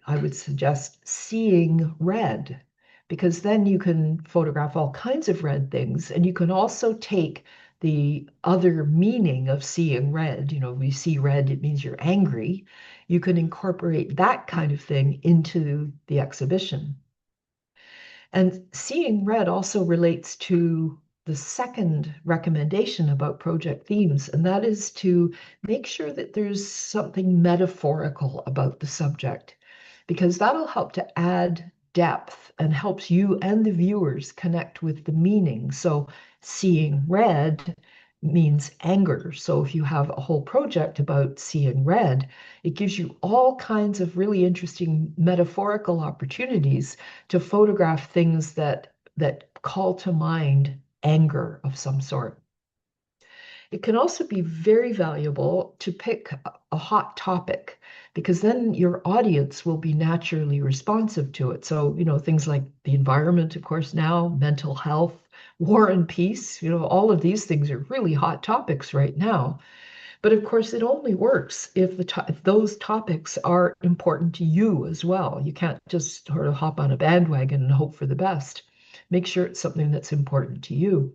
I would suggest seeing red, because then you can photograph all kinds of red things, and you can also take the other meaning of seeing red. We see red, it means you're angry. You can incorporate that kind of thing into the exhibition. And seeing red also relates to the second recommendation about project themes, and that is to make sure that there's something metaphorical about the subject, because that'll help to add depth and helps you and the viewers connect with the meaning. So seeing red means anger. So if you have a whole project about seeing red, it gives you all kinds of really interesting metaphorical opportunities to photograph things that call to mind anger of some sort. It can also be very valuable to pick a hot topic, because then your audience will be naturally responsive to it. So, things like the environment, of course, now, mental health, war and peace, all of these things are really hot topics right now. But of course, it only works if if those topics are important to you as well. You can't just sort of hop on a bandwagon and hope for the best. Make sure it's something that's important to you.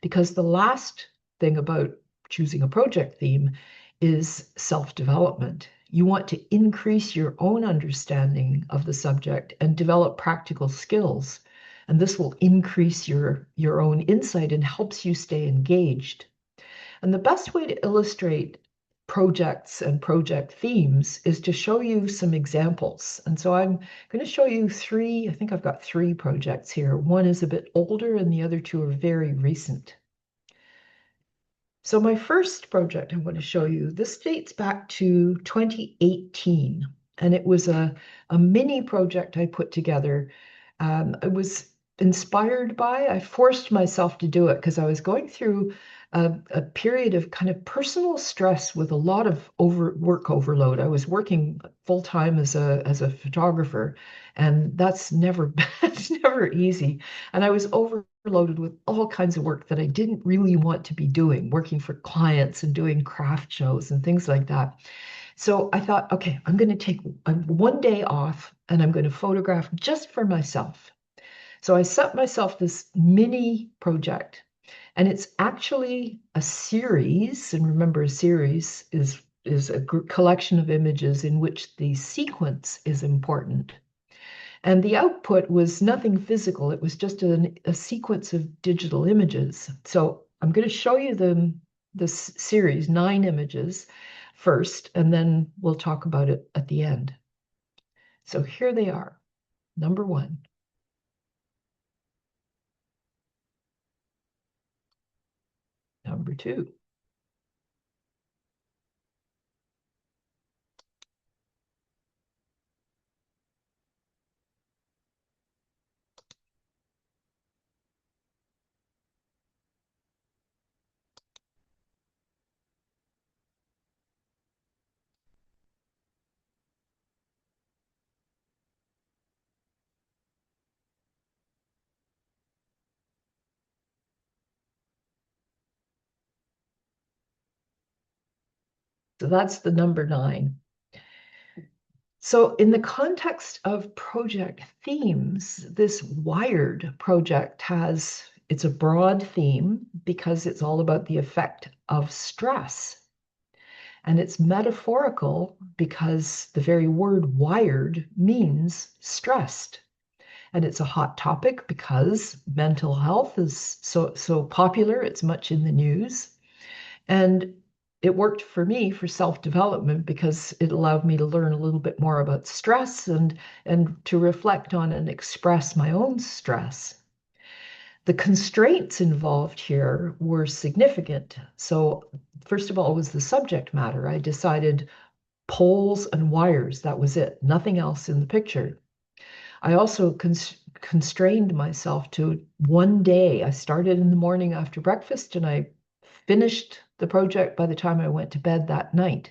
Because the last thing about choosing a project theme is self-development. You want to increase your own understanding of the subject and develop practical skills. And this will increase your own insight and helps you stay engaged. And the best way to illustrate projects and project themes is to show you some examples. And so I'm going to show you three. I think I've got three projects here. One is a bit older and the other two are very recent. So my first project I'm going to show you, this dates back to 2018, and it was a mini project I put together. It was inspired by, I forced myself to do it because I was going through a period of kind of personal stress with a lot of work overload. I was working full time as a photographer, and that's never that's never easy. And I was overloaded with all kinds of work that I didn't really want to be doing, working for clients and doing craft shows and things like that. So I thought, okay, I'm going to take one day off and I'm going to photograph just for myself. So I set myself this mini project, and it's actually a series. And remember, a series is a collection of images in which the sequence is important. And the output was nothing physical. It was just a sequence of digital images. So I'm going to show you this series, 9 images first, and then we'll talk about it at the end. So here they are. Number 1. Number 2. So that's the number 9. So in the context of project themes, this wired project it's a broad theme because it's all about the effect of stress. And it's metaphorical because the very word wired means stressed. And it's a hot topic because mental health is so popular, it's much in the news. And it worked for me for self-development because it allowed me to learn a little bit more about stress and to reflect on and express my own stress. The constraints involved here were significant. So first of all was the subject matter. I decided poles and wires, that was it, nothing else in the picture. I also constrained myself to one day. I started in the morning after breakfast and I finished the project by the time I went to bed that night.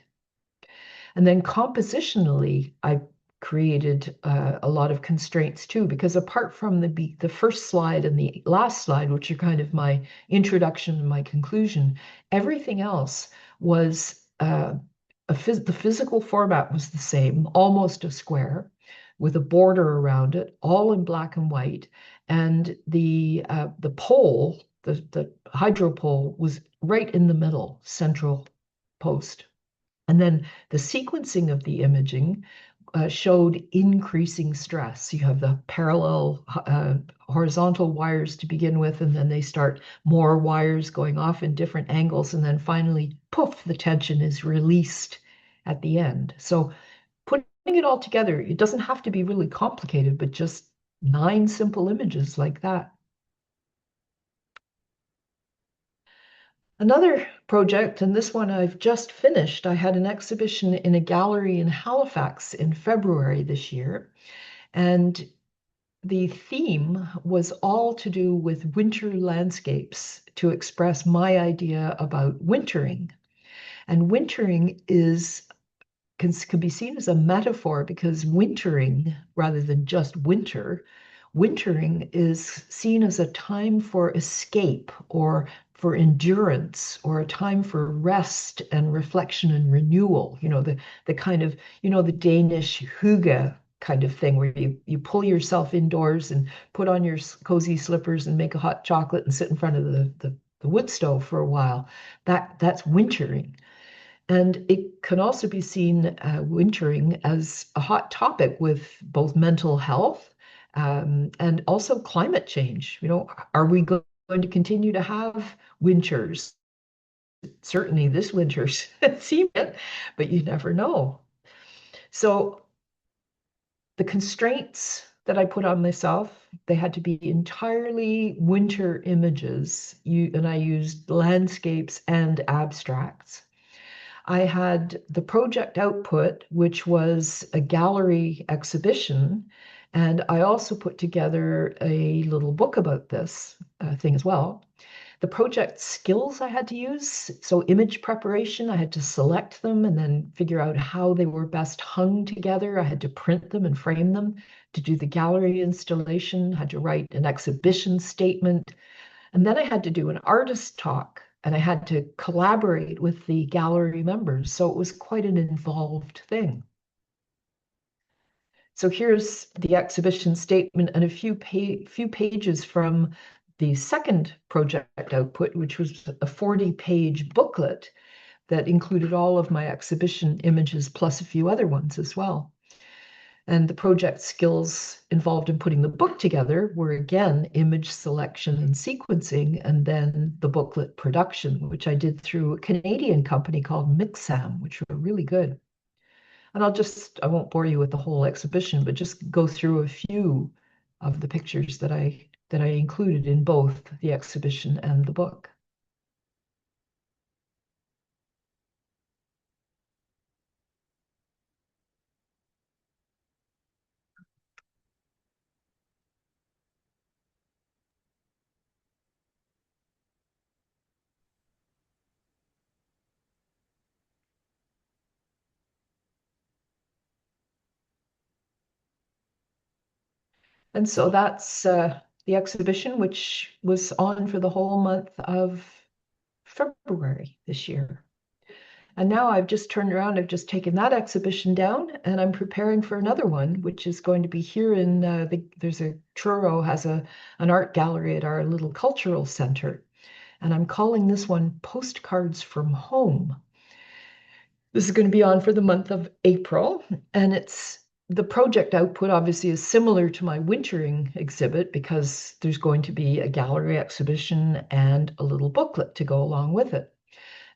And then compositionally, I created a lot of constraints too, because apart from the first slide and the last slide, which are kind of my introduction and my conclusion, everything else was the physical format was the same, almost a square, with a border around it, all in black and white, and the pole, the hydro pole, was right in the middle, central post. And then the sequencing of the imaging showed increasing stress. You have the parallel horizontal wires to begin with, and then they start more wires going off in different angles, and then finally, poof, the tension is released at the end. So putting it all together, it doesn't have to be really complicated, but just 9 simple images like that. Another project, and this one I've just finished, I had an exhibition in a gallery in Halifax in February this year, and the theme was all to do with winter landscapes to express my idea about wintering. And wintering can be seen as a metaphor because wintering, rather than just winter, wintering is seen as a time for escape or for endurance or a time for rest and reflection and renewal. The kind of, the Danish hygge kind of thing where you pull yourself indoors and put on your cozy slippers and make a hot chocolate and sit in front of the wood stove for a while. That's wintering. And it can also be seen, wintering, as a hot topic with both mental health and also climate change. Are we going to continue to have winters? Certainly this winter's seen it, but you never know. So the constraints that I put on myself, they had to be entirely winter images. And I used landscapes and abstracts. I had the project output, which was a gallery exhibition, and I also put together a little book about this thing as well. The project skills I had to use, so image preparation, I had to select them and then figure out how they were best hung together. I had to print them and frame them. To do the gallery installation, I had to write an exhibition statement, and then I had to do an artist talk and I had to collaborate with the gallery members. So it was quite an involved thing. So here's the exhibition statement and a few pages from the second project output, which was a 40-page booklet that included all of my exhibition images plus a few other ones as well. And the project skills involved in putting the book together were, again, image selection and sequencing, and then the booklet production, which I did through a Canadian company called Mixam, which were really good. And I won't bore you with the whole exhibition, but just go through a few of the pictures that I included in both the exhibition and the book. And so that's the exhibition, which was on for the whole month of February this year. And now I've just turned around, I've just taken that exhibition down, and I'm preparing for another one, which is going to be here in there's a Truro has an art gallery at our little cultural center. And I'm calling this one Postcards from Home. This is going to be on for the month of April, and the project output obviously is similar to my wintering exhibit because there's going to be a gallery exhibition and a little booklet to go along with it.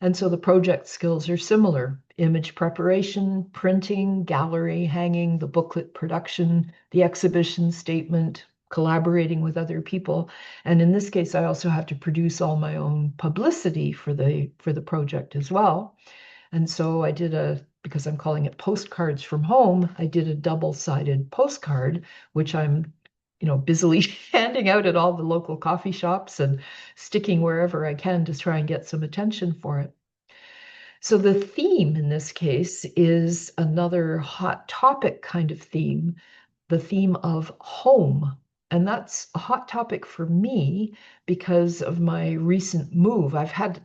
And so the project skills are similar: image preparation, printing, gallery hanging, the booklet production, the exhibition statement, collaborating with other people. And in this case, I also have to produce all my own publicity for the project as well. And so because I'm calling it Postcards from Home, I did a double-sided postcard, which I'm busily handing out at all the local coffee shops and sticking wherever I can to try and get some attention for it. So the theme in this case is another hot topic kind of theme, the theme of home. And that's a hot topic for me because of my recent move. I've had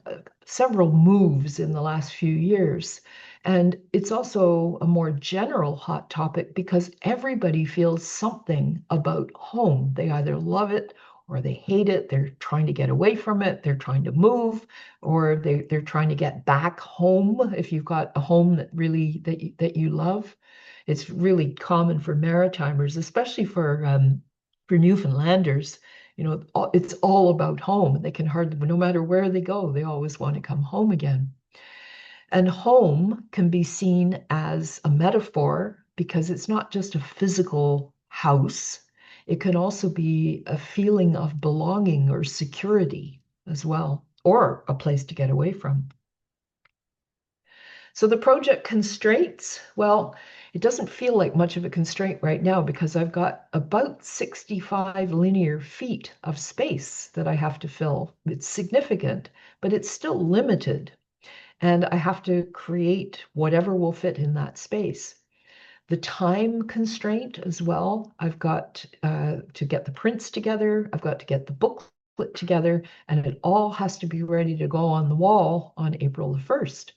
several moves in the last few years. And it's also a more general hot topic because everybody feels something about home. They either love it or they hate it. They're trying to get away from it. They're trying to move, or they're trying to get back home if you've got a home that you love. It's really common for Maritimers, especially for Newfoundlanders. It's all about home. They can hardly, no matter where they go, they always want to come home again. And home can be seen as a metaphor because it's not just a physical house. It can also be a feeling of belonging or security as well. or a place to get away from. So the project constraints, well, it doesn't feel like much of a constraint right now because I've got about 65 linear feet of space that I have to fill. It's significant, but it's still limited. And I have to create whatever will fit in that space. The time constraint as well, I've got to get the prints together, I've got to get the booklet together, and it all has to be ready to go on the wall on April the 1st.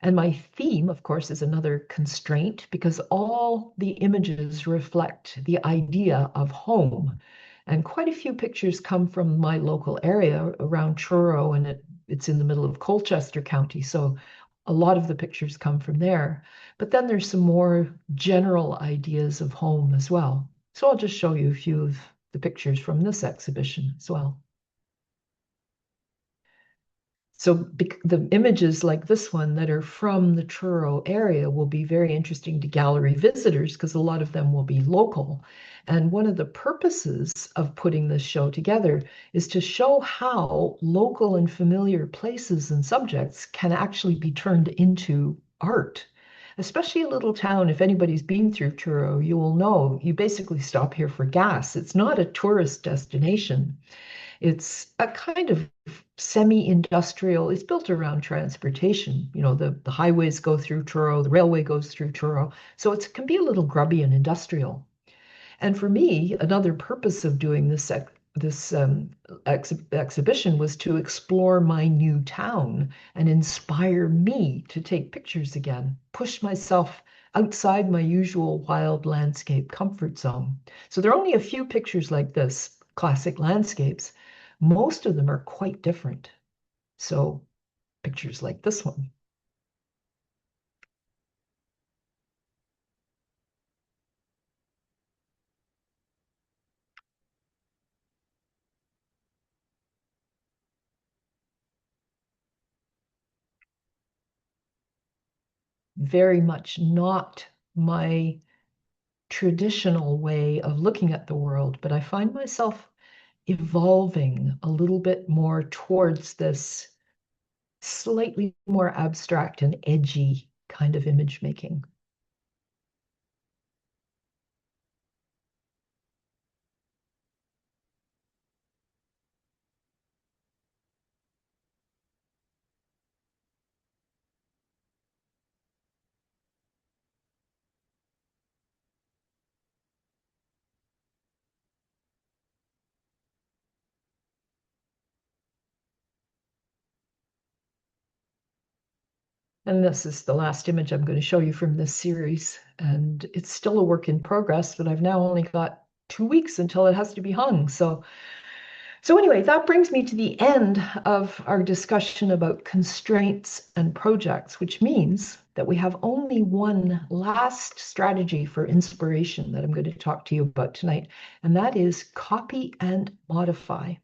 And my theme, of course, is another constraint because all the images reflect the idea of home. And quite a few pictures come from my local area around Truro, and it's in the middle of Colchester County. So a lot of the pictures come from there. But then there's some more general ideas of home as well. So I'll just show you a few of the pictures from this exhibition as well. So the images like this one that are from the Truro area will be very interesting to gallery visitors because a lot of them will be local. And one of the purposes of putting this show together is to show how local and familiar places and subjects can actually be turned into art. Especially a little town, if anybody's been through Truro, you will know you basically stop here for gas. It's not a tourist destination. It's a kind of semi-industrial, it's built around transportation. You know, the highways go through Truro, the railway goes through Truro. So it can be a little grubby and industrial. And for me, another purpose of doing this exhibition was to explore my new town and inspire me to take pictures again, push myself outside my usual wild landscape comfort zone. So there are only a few pictures like this, classic landscapes. Most of them are quite different. So pictures like this one. Very much not my traditional way of looking at the world, but I find myself evolving a little bit more towards this slightly more abstract and edgy kind of image making. And this is the last image I'm going to show you from this series. And it's still a work in progress, but I've now only got 2 weeks until it has to be hung. So anyway, that brings me to the end of our discussion about constraints and projects, which means that we have only one last strategy for inspiration that I'm going to talk to you about tonight, and that is copy and modify.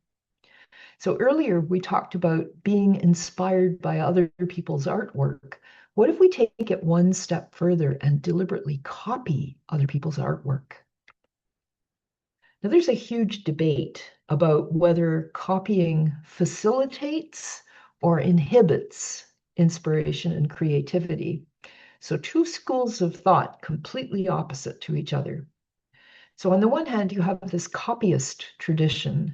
So earlier we talked about being inspired by other people's artwork. What if we take it one step further and deliberately copy other people's artwork? Now, there's a huge debate about whether copying facilitates or inhibits inspiration and creativity. So two schools of thought completely opposite to each other. So on the one hand, you have this copyist tradition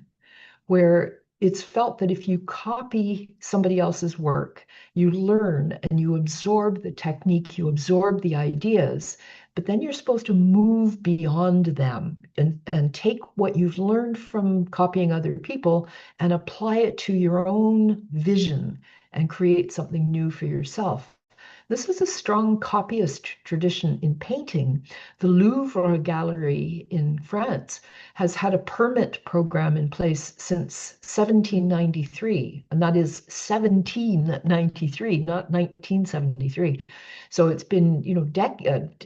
where it's felt that if you copy somebody else's work, you learn and you absorb the technique, you absorb the ideas, but then you're supposed to move beyond them and take what you've learned from copying other people and apply it to your own vision and create something new for yourself. This is a strong copyist tradition in painting. The Louvre Gallery in France has had a permit program in place since 1793, and that is 1793, not 1973. So it's been,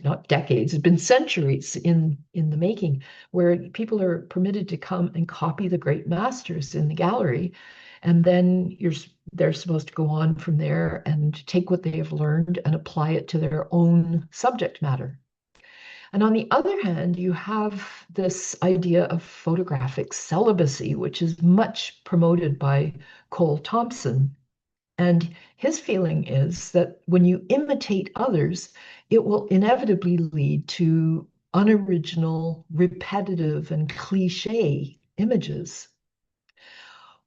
not decades, it's been centuries in the making, where people are permitted to come and copy the great masters in the gallery. And then they're supposed to go on from there and take what they have learned and apply it to their own subject matter. And on the other hand, you have this idea of photographic celibacy, which is much promoted by Cole Thompson. And his feeling is that when you imitate others, it will inevitably lead to unoriginal, repetitive, and cliche images.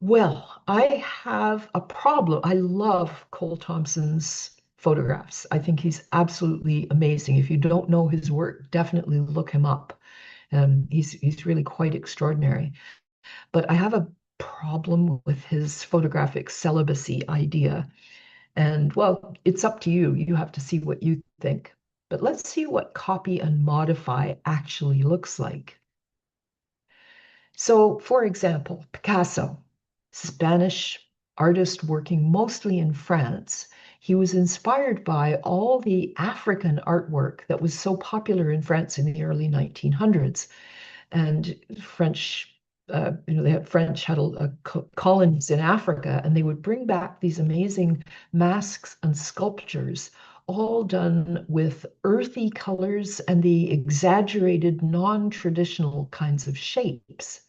Well, I have a problem. I love Cole Thompson's photographs. I think he's absolutely amazing. If you don't know his work, definitely look him up. He's really quite extraordinary. But I have a problem with his photographic celibacy idea. And well, it's up to you. You have to see what you think. But let's see what copy and modify actually looks like. So, for example, Picasso, Spanish artist working mostly in France. He was inspired by all the African artwork that was so popular in France in the early 1900s. And French, French had colonies in Africa, and they would bring back these amazing masks and sculptures, all done with earthy colors and the exaggerated, non-traditional kinds of shapes.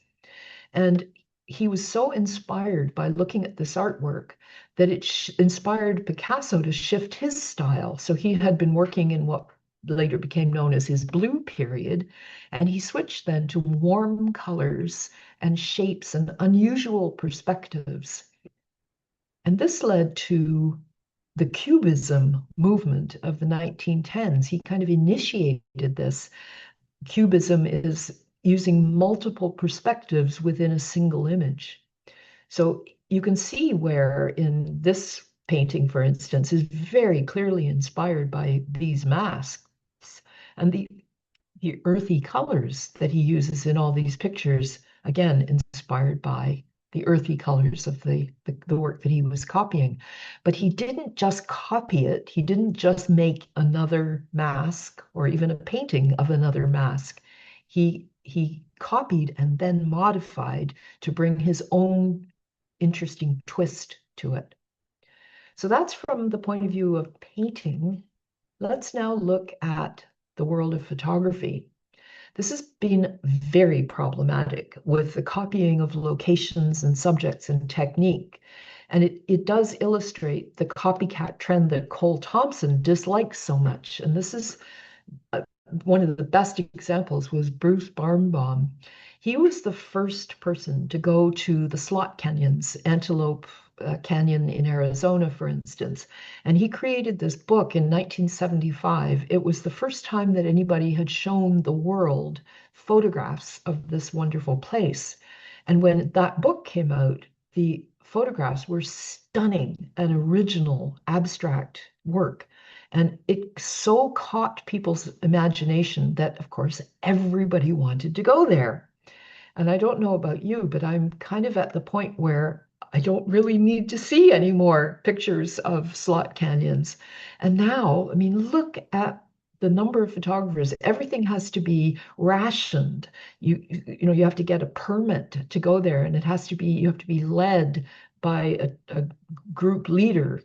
And he was so inspired by looking at this artwork that it inspired Picasso to shift his style. So he had been working in what later became known as his blue period, and he switched then to warm colors and shapes and unusual perspectives. And this led to the Cubism movement of the 1910s. He kind of initiated this. Cubism is using multiple perspectives within a single image. So you can see where in this painting, for instance, is very clearly inspired by these masks and the earthy colors that he uses in all these pictures, again, inspired by the earthy colors of the work that he was copying. But he didn't just copy it. He didn't just make another mask or even a painting of another mask. He copied and then modified to bring his own interesting twist to it. So that's from the point of view of painting. Let's now look at the world of photography. This has been very problematic with the copying of locations and subjects and technique. And it does illustrate the copycat trend that Cole Thompson dislikes so much. And this is one of the best examples was Bruce Barnbaum. He was the first person to go to the slot canyons, Antelope Canyon in Arizona, for instance. And he created this book in 1975. It was the first time that anybody had shown the world photographs of this wonderful place. And when that book came out, the photographs were stunning and original, abstract work. And it so caught people's imagination that, of course, everybody wanted to go there. And I don't know about you, but I'm kind of at the point where I don't really need to see any more pictures of slot canyons. And now, I mean, look at the number of photographers. Everything has to be rationed. You have to get a permit to go there, and you have to be led by a group leader.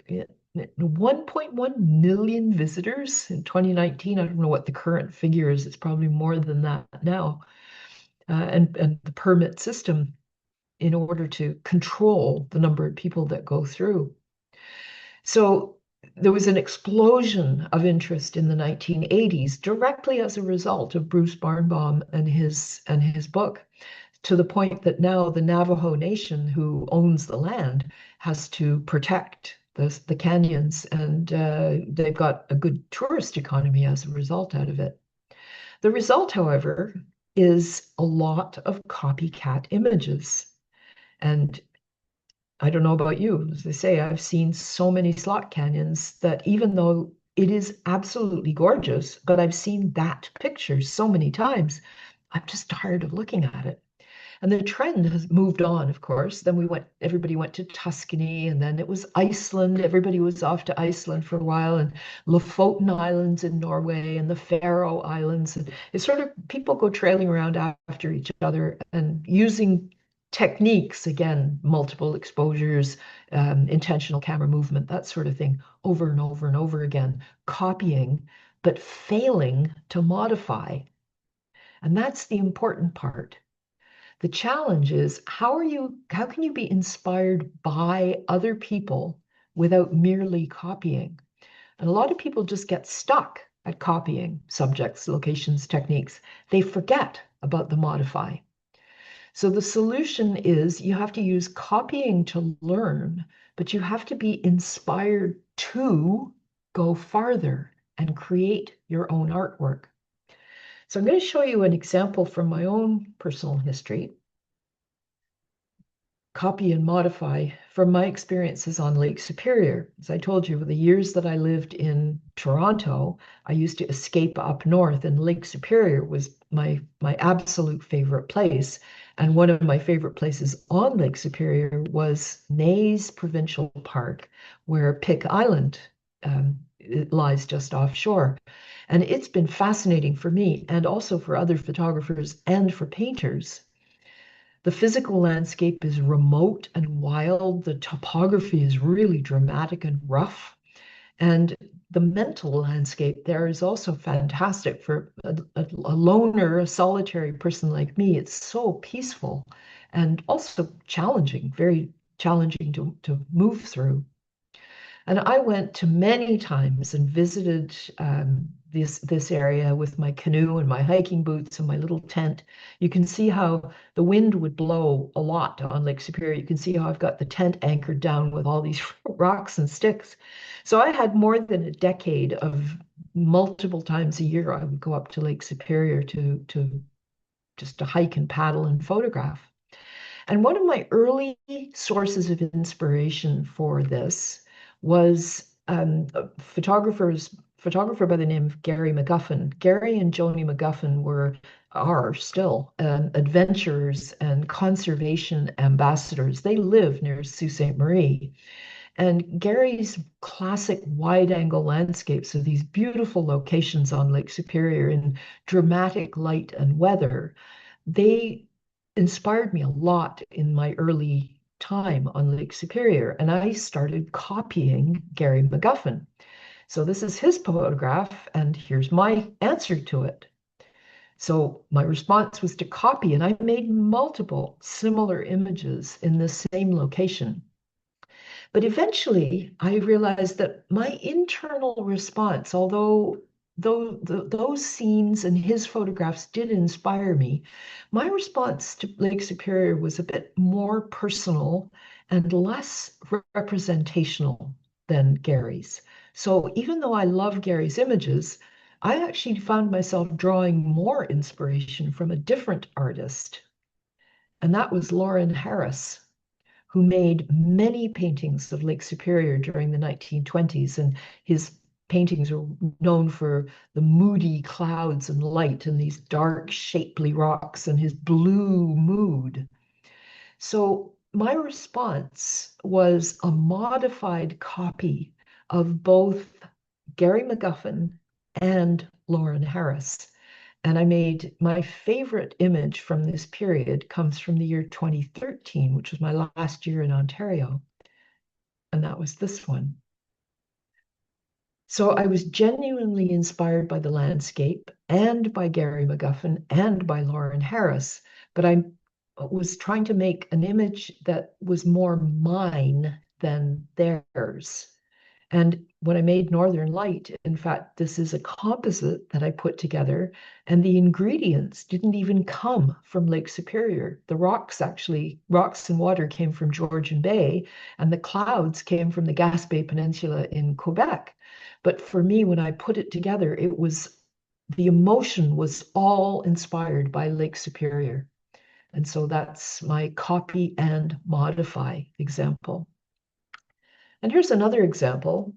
1.1 million visitors in 2019. I don't know what the current figure is. It's probably more than that now. And the permit system in order to control the number of people that go through. So there was an explosion of interest in the 1980s directly as a result of Bruce Barnbaum and his book, to the point that now the Navajo Nation, who owns the land, has to protect the canyons, and they've got a good tourist economy as a result out of it. The result, however, is a lot of copycat images. And I don't know about you, as I say, I've seen so many slot canyons that even though it is absolutely gorgeous, but I've seen that picture so many times, I'm just tired of looking at it. And the trend has moved on, of course. Then everybody went to Tuscany, and then it was Iceland. Everybody was off to Iceland for a while, and Lofoten Islands in Norway, and the Faroe Islands. And it's sort of people go trailing around after each other and using techniques, again, multiple exposures, intentional camera movement, that sort of thing, over and over and over again, copying but failing to modify. And that's the important part. The challenge is how can you be inspired by other people without merely copying? And a lot of people just get stuck at copying subjects, locations, techniques. They forget about the modify. So the solution is you have to use copying to learn, but you have to be inspired to go farther and create your own artwork. So I'm going to show you an example from my own personal history. Copy and modify from my experiences on Lake Superior. As I told you, the years that I lived in Toronto, I used to escape up north, and Lake Superior was my absolute favorite place. And one of my favorite places on Lake Superior was Nays Provincial Park, where Pick Island it lies just offshore. And it's been fascinating for me and also for other photographers and for painters. The physical landscape is remote and wild. The topography is really dramatic and rough. And the mental landscape there is also fantastic for a loner, a solitary person like me. It's so peaceful and also challenging, very challenging to move through. And I went to many times and visited this area with my canoe and my hiking boots and my little tent. You can see how the wind would blow a lot on Lake Superior. You can see how I've got the tent anchored down with all these rocks and sticks. So I had more than a decade of multiple times a year, I would go up to Lake Superior to just to hike and paddle and photograph. And one of my early sources of inspiration for this was a photographer by the name of Gary McGuffin. Gary and Joni McGuffin are still adventurers and conservation ambassadors. They live near Sault Ste. Marie. And Gary's classic wide-angle landscapes of these beautiful locations on Lake Superior in dramatic light and weather, they inspired me a lot in my early time on Lake Superior, and I started copying Gary McGuffin. So this is his photograph, and here's my answer to it. So my response was to copy, and I made multiple similar images in the same location. But eventually, I realized that my internal response, although those scenes and his photographs did inspire me, my response to Lake Superior was a bit more personal and less representational than Gary's. So even though I love Gary's images, I actually found myself drawing more inspiration from a different artist, and that was Lauren Harris, who made many paintings of Lake Superior during the 1920s. And his paintings are known for the moody clouds and light and these dark, shapely rocks and his blue mood. So my response was a modified copy of both Gary McGuffin and Lauren Harris. And I made my favorite image from this period comes from the year 2013, which was my last year in Ontario. And that was this one. So I was genuinely inspired by the landscape and by Gary McGuffin and by Lauren Harris, but I was trying to make an image that was more mine than theirs. And when I made Northern Light, in fact, this is a composite that I put together, and the ingredients didn't even come from Lake Superior. The rocks and water came from Georgian Bay, and the clouds came from the Gaspé Peninsula in Quebec. But for me, when I put it together, the emotion was all inspired by Lake Superior. And so that's my copy and modify example. And here's another example.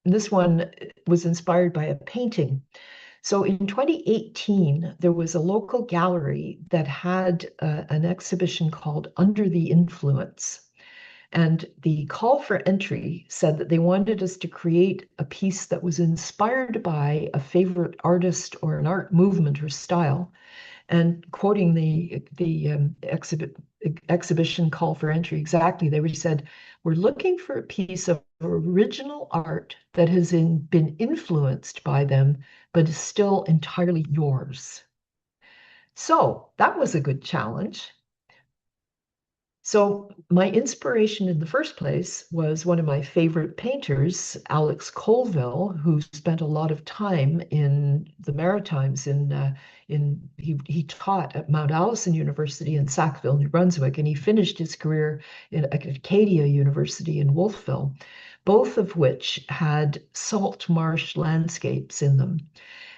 This one was inspired by a painting. So in 2018, there was a local gallery that had an exhibition called Under the Influence. And the call for entry said that they wanted us to create a piece that was inspired by a favorite artist or an art movement or style. And quoting the exhibition call for entry exactly, they said, "We're looking for a piece of original art that has been influenced by them, but is still entirely yours." So that was a good challenge. So my inspiration in the first place was one of my favorite painters, Alex Colville, who spent a lot of time in the Maritimes. He taught at Mount Allison University in Sackville, New Brunswick, and he finished his career at Acadia University in Wolfville, both of which had salt marsh landscapes in them.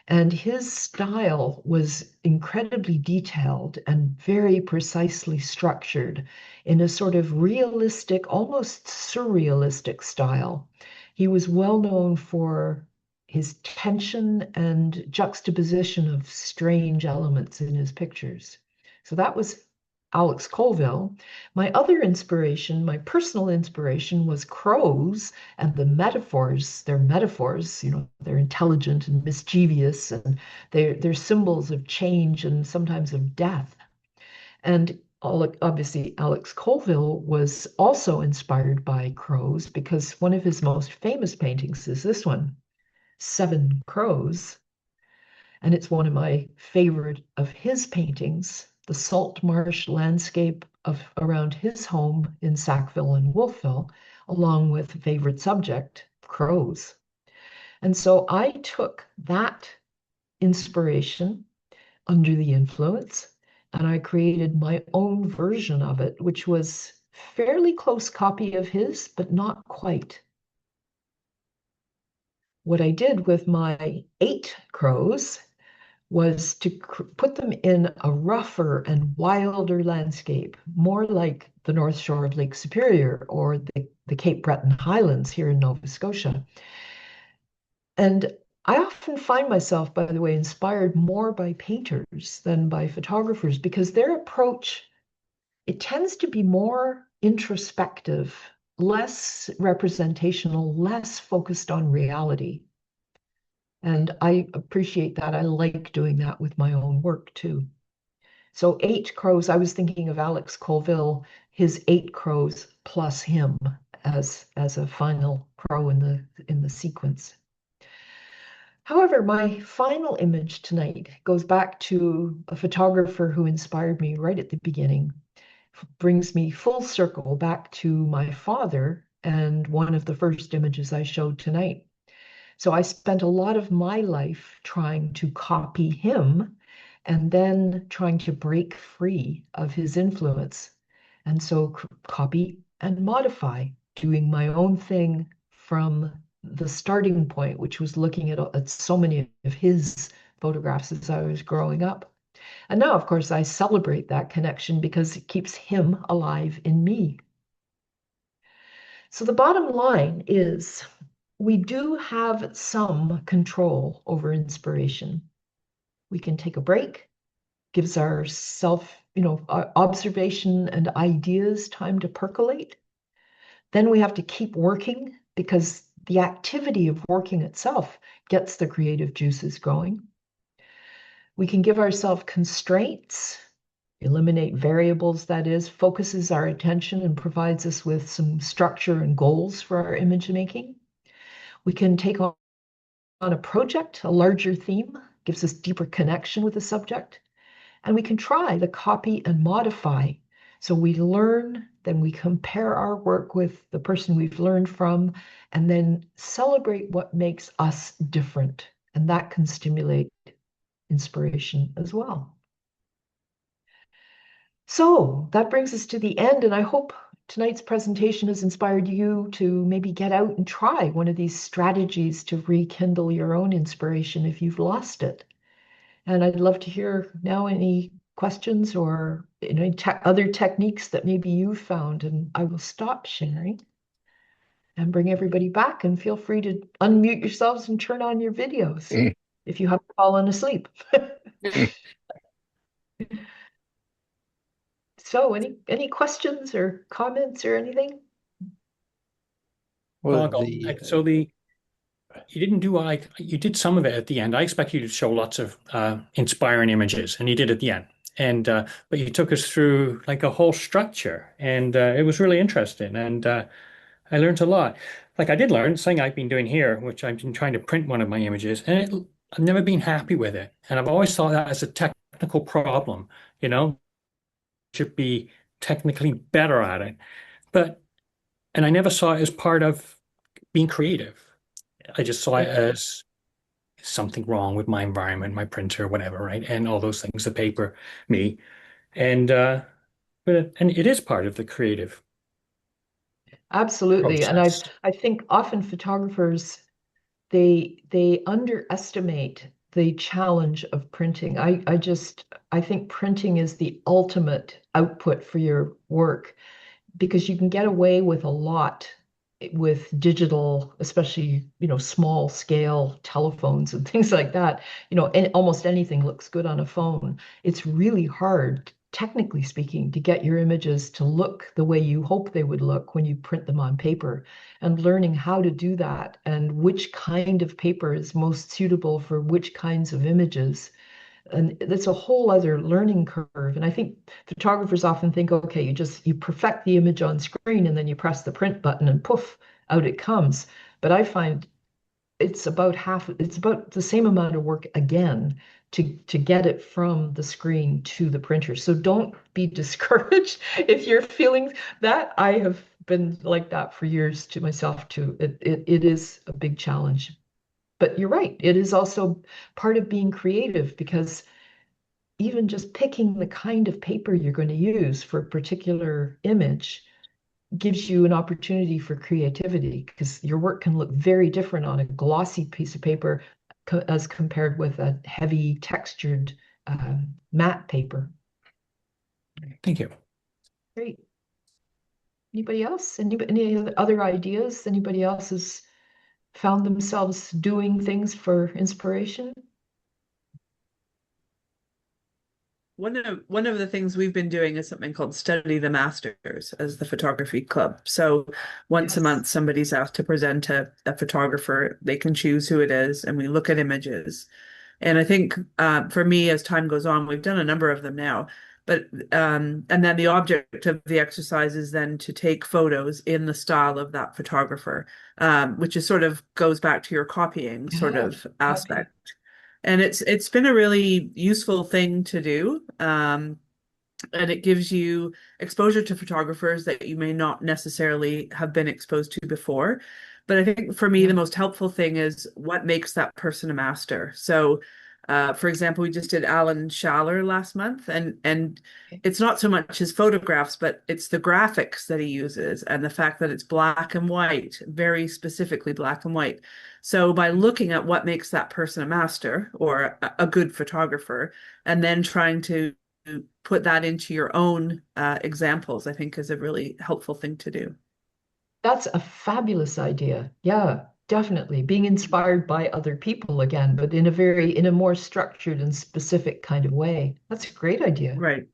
And his style was incredibly detailed and very precisely structured in a sort of realistic, almost surrealistic style. He was well known for his tension and juxtaposition of strange elements in his pictures. So that was Alex Colville. My other inspiration, my personal inspiration, was crows and the metaphors. They're metaphors, they're intelligent and mischievous, and they're symbols of change and sometimes of death. And obviously, Alex Colville was also inspired by crows because one of his most famous paintings is this one, Seven Crows. And it's one of my favorite of his paintings, the salt marsh landscape around his home in Sackville and Wolfville, along with favorite subject, crows. And so I took that inspiration under the influence and I created my own version of it, which was fairly close copy of his, but not quite. What I did with my 8 crows was to put them in a rougher and wilder landscape, more like the North Shore of Lake Superior or the Cape Breton Highlands here in Nova Scotia. And I often find myself, by the way, inspired more by painters than by photographers because their approach, it tends to be more introspective, less representational, less focused on reality. And I appreciate that. I like doing that with my own work too. So 8 crows, I was thinking of Alex Colville, his 8 crows plus him as a final crow in the sequence. However, my final image tonight goes back to a photographer who inspired me right at the beginning, brings me full circle back to my father and one of the first images I showed tonight. So I spent a lot of my life trying to copy him and then trying to break free of his influence. And so copy and modify, doing my own thing from the starting point, which was looking at so many of his photographs as I was growing up. And now, of course, I celebrate that connection because it keeps him alive in me. So the bottom line is we do have some control over inspiration. We can take a break, gives our observation and ideas time to percolate. Then we have to keep working because the activity of working itself gets the creative juices going. We can give ourselves constraints, eliminate variables, that is, focuses our attention and provides us with some structure and goals for our image making. We can take on a project, a larger theme, gives us deeper connection with the subject. And we can try the copy and modify. So we learn, then we compare our work with the person we've learned from, and then celebrate what makes us different. And that can stimulate inspiration as well. So that brings us to the end, and I hope tonight's presentation has inspired you to maybe get out and try one of these strategies to rekindle your own inspiration if you've lost it. And I'd love to hear now any questions or other techniques that maybe you've found, and I will stop sharing and bring everybody back, and feel free to unmute yourselves and turn on your videos if you haven't fallen asleep. So any questions or comments or anything? Well, actually, you didn't do like you did some of it at the end. I expect you to show lots of inspiring images, and you did at the end. And but you took us through like a whole structure, and it was really interesting. And I learned a lot. Like I did learn something I've been doing here, which I've been trying to print one of my images, and I've never been happy with it. And I've always thought that as a technical problem, you know, should be technically better at it. But and I never saw it as part of being creative. I just saw it as something wrong with my environment, my printer, whatever, right? And all those things, the paper, me. And and it is part of the creative Absolutely. And process. I think often photographers they underestimate the challenge of printing. I think printing is the ultimate output for your work because you can get away with a lot with digital, especially, small scale telephones and things like that. And almost anything looks good on a phone. It's really hard, technically speaking, to get your images to look the way you hope they would look when you print them on paper. And learning how to do that and which kind of paper is most suitable for which kinds of images, and that's a whole other learning curve. And I think photographers often think, okay, you perfect the image on screen and then you press the print button and poof, out it comes. But I find it's about the same amount of work again to get it from the screen to the printer. So don't be discouraged if you're feeling that. I have been like that for years to myself too. It is a big challenge. But you're right, it is also part of being creative because even just picking the kind of paper you're going to use for a particular image gives you an opportunity for creativity because your work can look very different on a glossy piece of paper as compared with a heavy textured matte paper. Thank you. Great. Anybody else? Any other ideas? Anybody else has found themselves doing things for inspiration? One of the things we've been doing is something called Study the Masters as the photography club. So once a month, somebody's asked to present a photographer. They can choose who it is, and we look at images. And I think for me, as time goes on, we've done a number of them now. But and then the object of the exercise is then to take photos in the style of that photographer, which is sort of goes back to your copying sort of aspect. And it's been a really useful thing to do. And it gives you exposure to photographers that you may not necessarily have been exposed to before. But I think for me, the most helpful thing is what makes that person a master. So for example, we just did Alan Schaller last month, and it's not so much his photographs, but it's the graphics that he uses and the fact that it's black and white, very specifically black and white. So by looking at what makes that person a master or a good photographer, and then trying to put that into your own examples, I think is a really helpful thing to do. That's a fabulous idea. Yeah, definitely. Being inspired by other people again, but in a more structured and specific kind of way. That's a great idea. Right.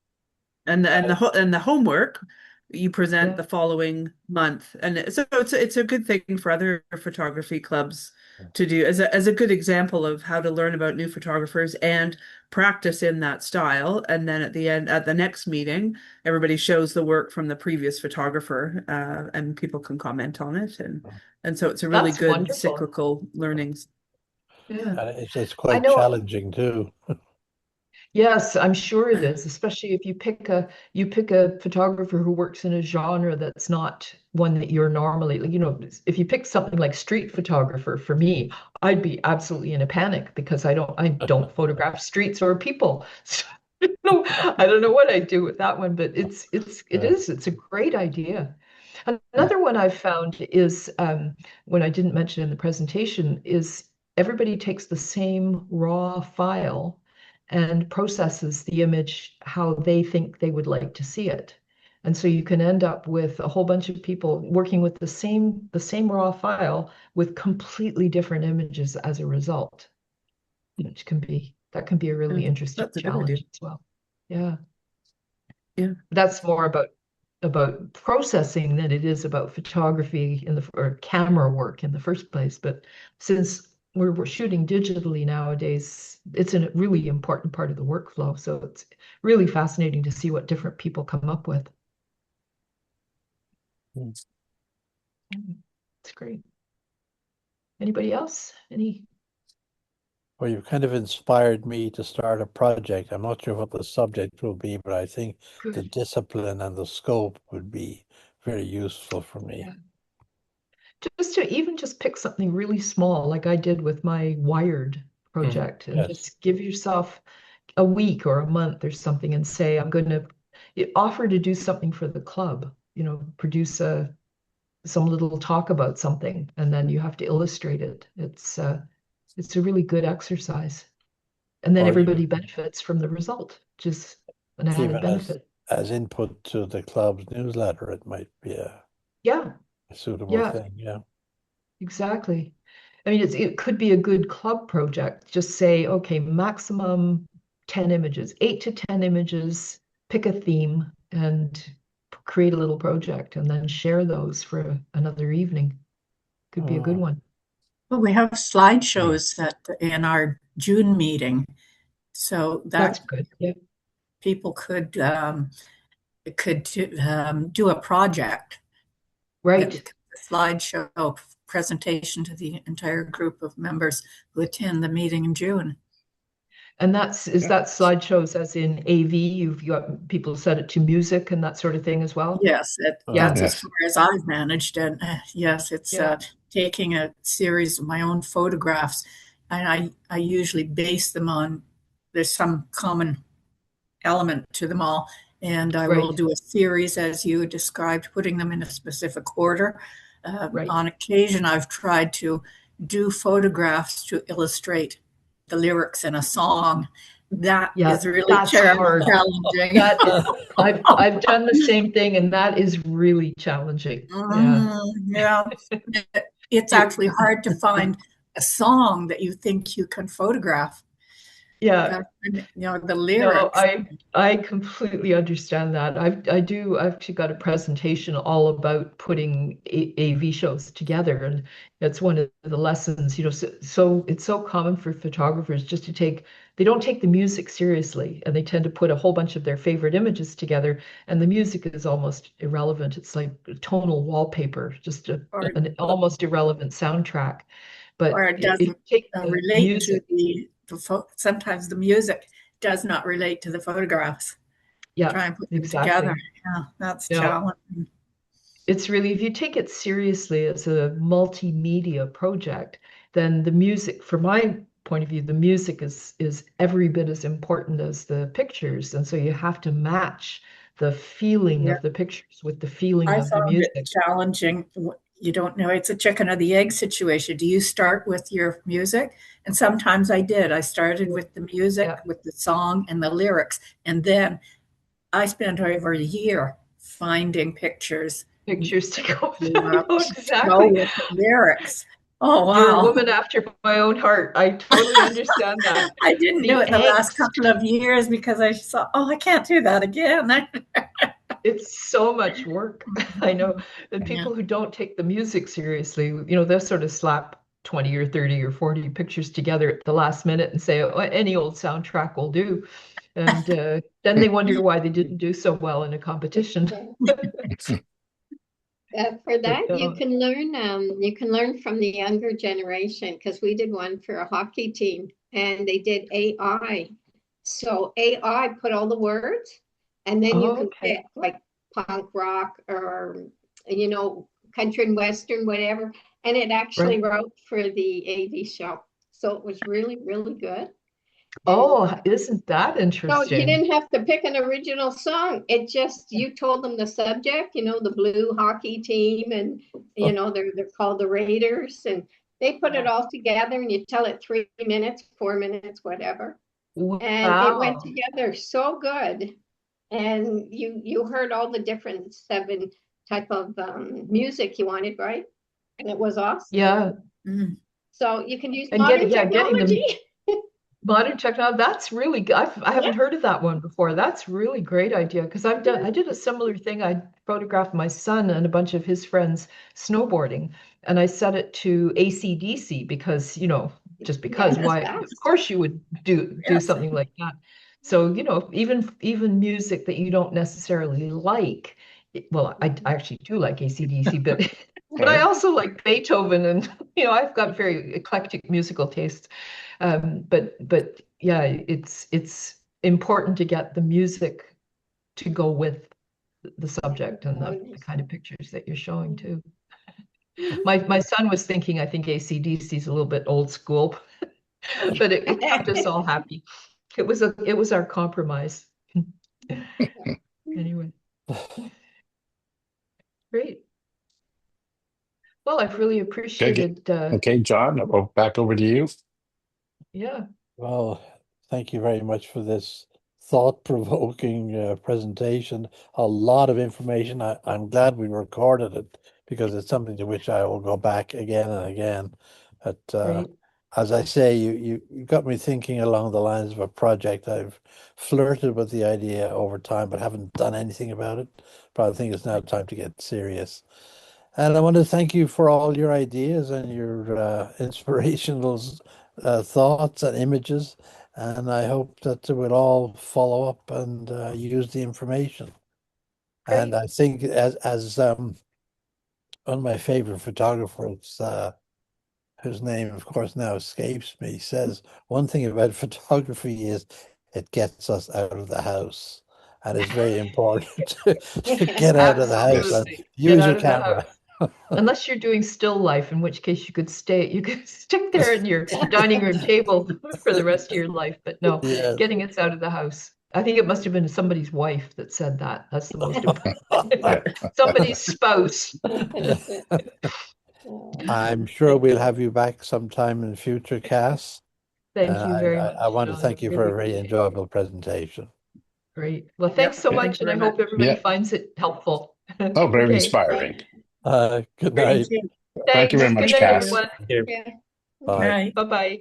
And the homework you present the following month, and so it's a good thing for other photography clubs to do as a good example of how to learn about new photographers and practice in that style. And then at the end, at the next meeting, everybody shows the work from the previous photographer, and people can comment on it, and so it's a really That's good wonderful. cyclical learning. Yeah. And it's quite challenging too. Yes, I'm sure it is, especially if you pick a photographer who works in a genre that's not one that you're normally, if you pick something like street photographer for me, I'd be absolutely in a panic because I don't photograph streets or people. So, I don't know what I'd do with that one, but it's a great idea. Another one I've found is when I didn't mention in the presentation is everybody takes the same raw file and processes the image how they think they would like to see it. And so you can end up with a whole bunch of people working with the same raw file with completely different images as a result, which can be a really interesting challenge as well. Yeah. Yeah. That's more about about processing than it is about photography or camera work in the first place. But since we're shooting digitally nowadays, it's a really important part of the workflow. So it's really fascinating to see what different people come up with. Mm. It's great. Anybody else? Well, you've kind of inspired me to start a project. I'm not sure what the subject will be, but I think the Good. discipline and the scope would be very useful for me. Yeah. Just to even just pick something really small, like I did with my wired project, and Yes. just give yourself a week or a month or something and say, I'm going to offer to do something for the club, produce some little talk about something, and then you have to illustrate it. It's a really good exercise. And then Or everybody benefits from the result, just an added even benefit. as input to the club's newsletter, it might be a Yeah, suitable yeah, thing. Yeah. exactly. I mean, it could be a good club project. Just say, okay, maximum 10 images, 8 to 10 images, pick a theme and create a little project and then share those for another evening. Could be a good one. Well, we have slideshows in our June meeting, so That's that good. Yeah. people could do a project, Right. a slideshow presentation to the entire group of members who attend the meeting in June. And that slideshows as in AV? You've got people set it to music and that sort of thing as well? Yes, Yeah. that's as far as I've managed. And yes, it's taking a series of my own photographs, and I usually base them on, there's some common element to them all. And I will do a series, as you described, putting them in a specific order. On occasion, I've tried to do photographs to illustrate the lyrics in a song. That is really challenging. I've done the same thing, and that is really challenging. Yeah. It's actually hard to find a song that you think you can photograph. Yeah. The lyrics. No, I completely understand that. I've actually got a presentation all about putting AV shows together, and it's one of the lessons, so it's so common for photographers just they don't take the music seriously, and they tend to put a whole bunch of their favorite images together, and the music is almost irrelevant. It's like tonal wallpaper, just an almost irrelevant soundtrack. But or it doesn't relate music, to sometimes the music does not relate to the photographs. Yeah, try and put them together. Yeah, that's challenging. It's really, if you take it seriously as a multimedia project, then the music, from my point of view, the music is every bit as important as the pictures, and so you have to match the feeling of the pictures with the feeling of the music. It challenging. You don't know, it's a chicken or the egg situation. Do you start with your music? And sometimes I did. I started with the music, with the song and the lyrics. And then I spent over a year finding pictures to go with the lyrics. Oh, wow. You're a woman after my own heart. I totally understand that. I didn't do it in the last couple of years because I thought, I can't do that again. It's so much work. I know that people who don't take the music seriously, they'll sort of slap 20 or 30 or 40 pictures together at the last minute and say, any old soundtrack will do. And then they wonder why they didn't do so well in a competition. For that, you can learn from the younger generation, because we did one for a hockey team and they did AI. So AI put all the words, and then you can pick like punk rock or, country and western, whatever. And it actually wrote for the AV show. So it was really, really good. Oh, isn't that interesting? So you didn't have to pick an original song. It just, you told them the subject, the blue hockey team, and, they're called the Raiders, and they put it all together, and you tell it 3 minutes, 4 minutes, whatever. Wow. And it went together so good. And you heard all the different 7 type of music you wanted, right? And it was awesome. Yeah. So you can use modern technology. Modern technology, that's really good. I haven't heard of that one before. That's really great idea because I did a similar thing. I photographed my son and a bunch of his friends snowboarding, and I set it to AC/DC because, just because why, of course you would do something like that. So, even music that you don't necessarily like. Well, I actually do like AC/DC, but but I also like Beethoven, and I've got very eclectic musical tastes. But yeah, it's important to get the music to go with the subject and the kind of pictures that you're showing too. My son was thinking, I think AC/DC is a little bit old school, but it kept us all happy. It was our compromise. Anyway, great. Well, I've really appreciated. Okay, John, back over to you. Yeah. Well, thank you very much for this thought-provoking presentation. A lot of information. I'm glad we recorded it because it's something to which I will go back again and again. But as I say, you got me thinking along the lines of a project. I've flirted with the idea over time, but haven't done anything about it. But I think it's now time to get serious. And I want to thank you for all your ideas and your inspirational thoughts and images. And I hope that we'll all follow up and use the information. Great. And I think as one of my favorite photographers, whose name of course now escapes me, says one thing about photography is it gets us out of the house. And it's very important to get out of the house and use your camera. Unless you're doing still life, in which case you could stick there in your dining room table for the rest of your life. But no, getting us out of the house. I think it must have been somebody's wife that said that. That's the most important. Somebody's spouse. I'm sure we'll have you back sometime in the future, Kas. Thank you very much. I want to thank you for a very enjoyable presentation. Great. Well, thanks so much, and I hope everybody finds it helpful. Oh, very inspiring. Good night. Thank you very much, Kas. Bye-bye.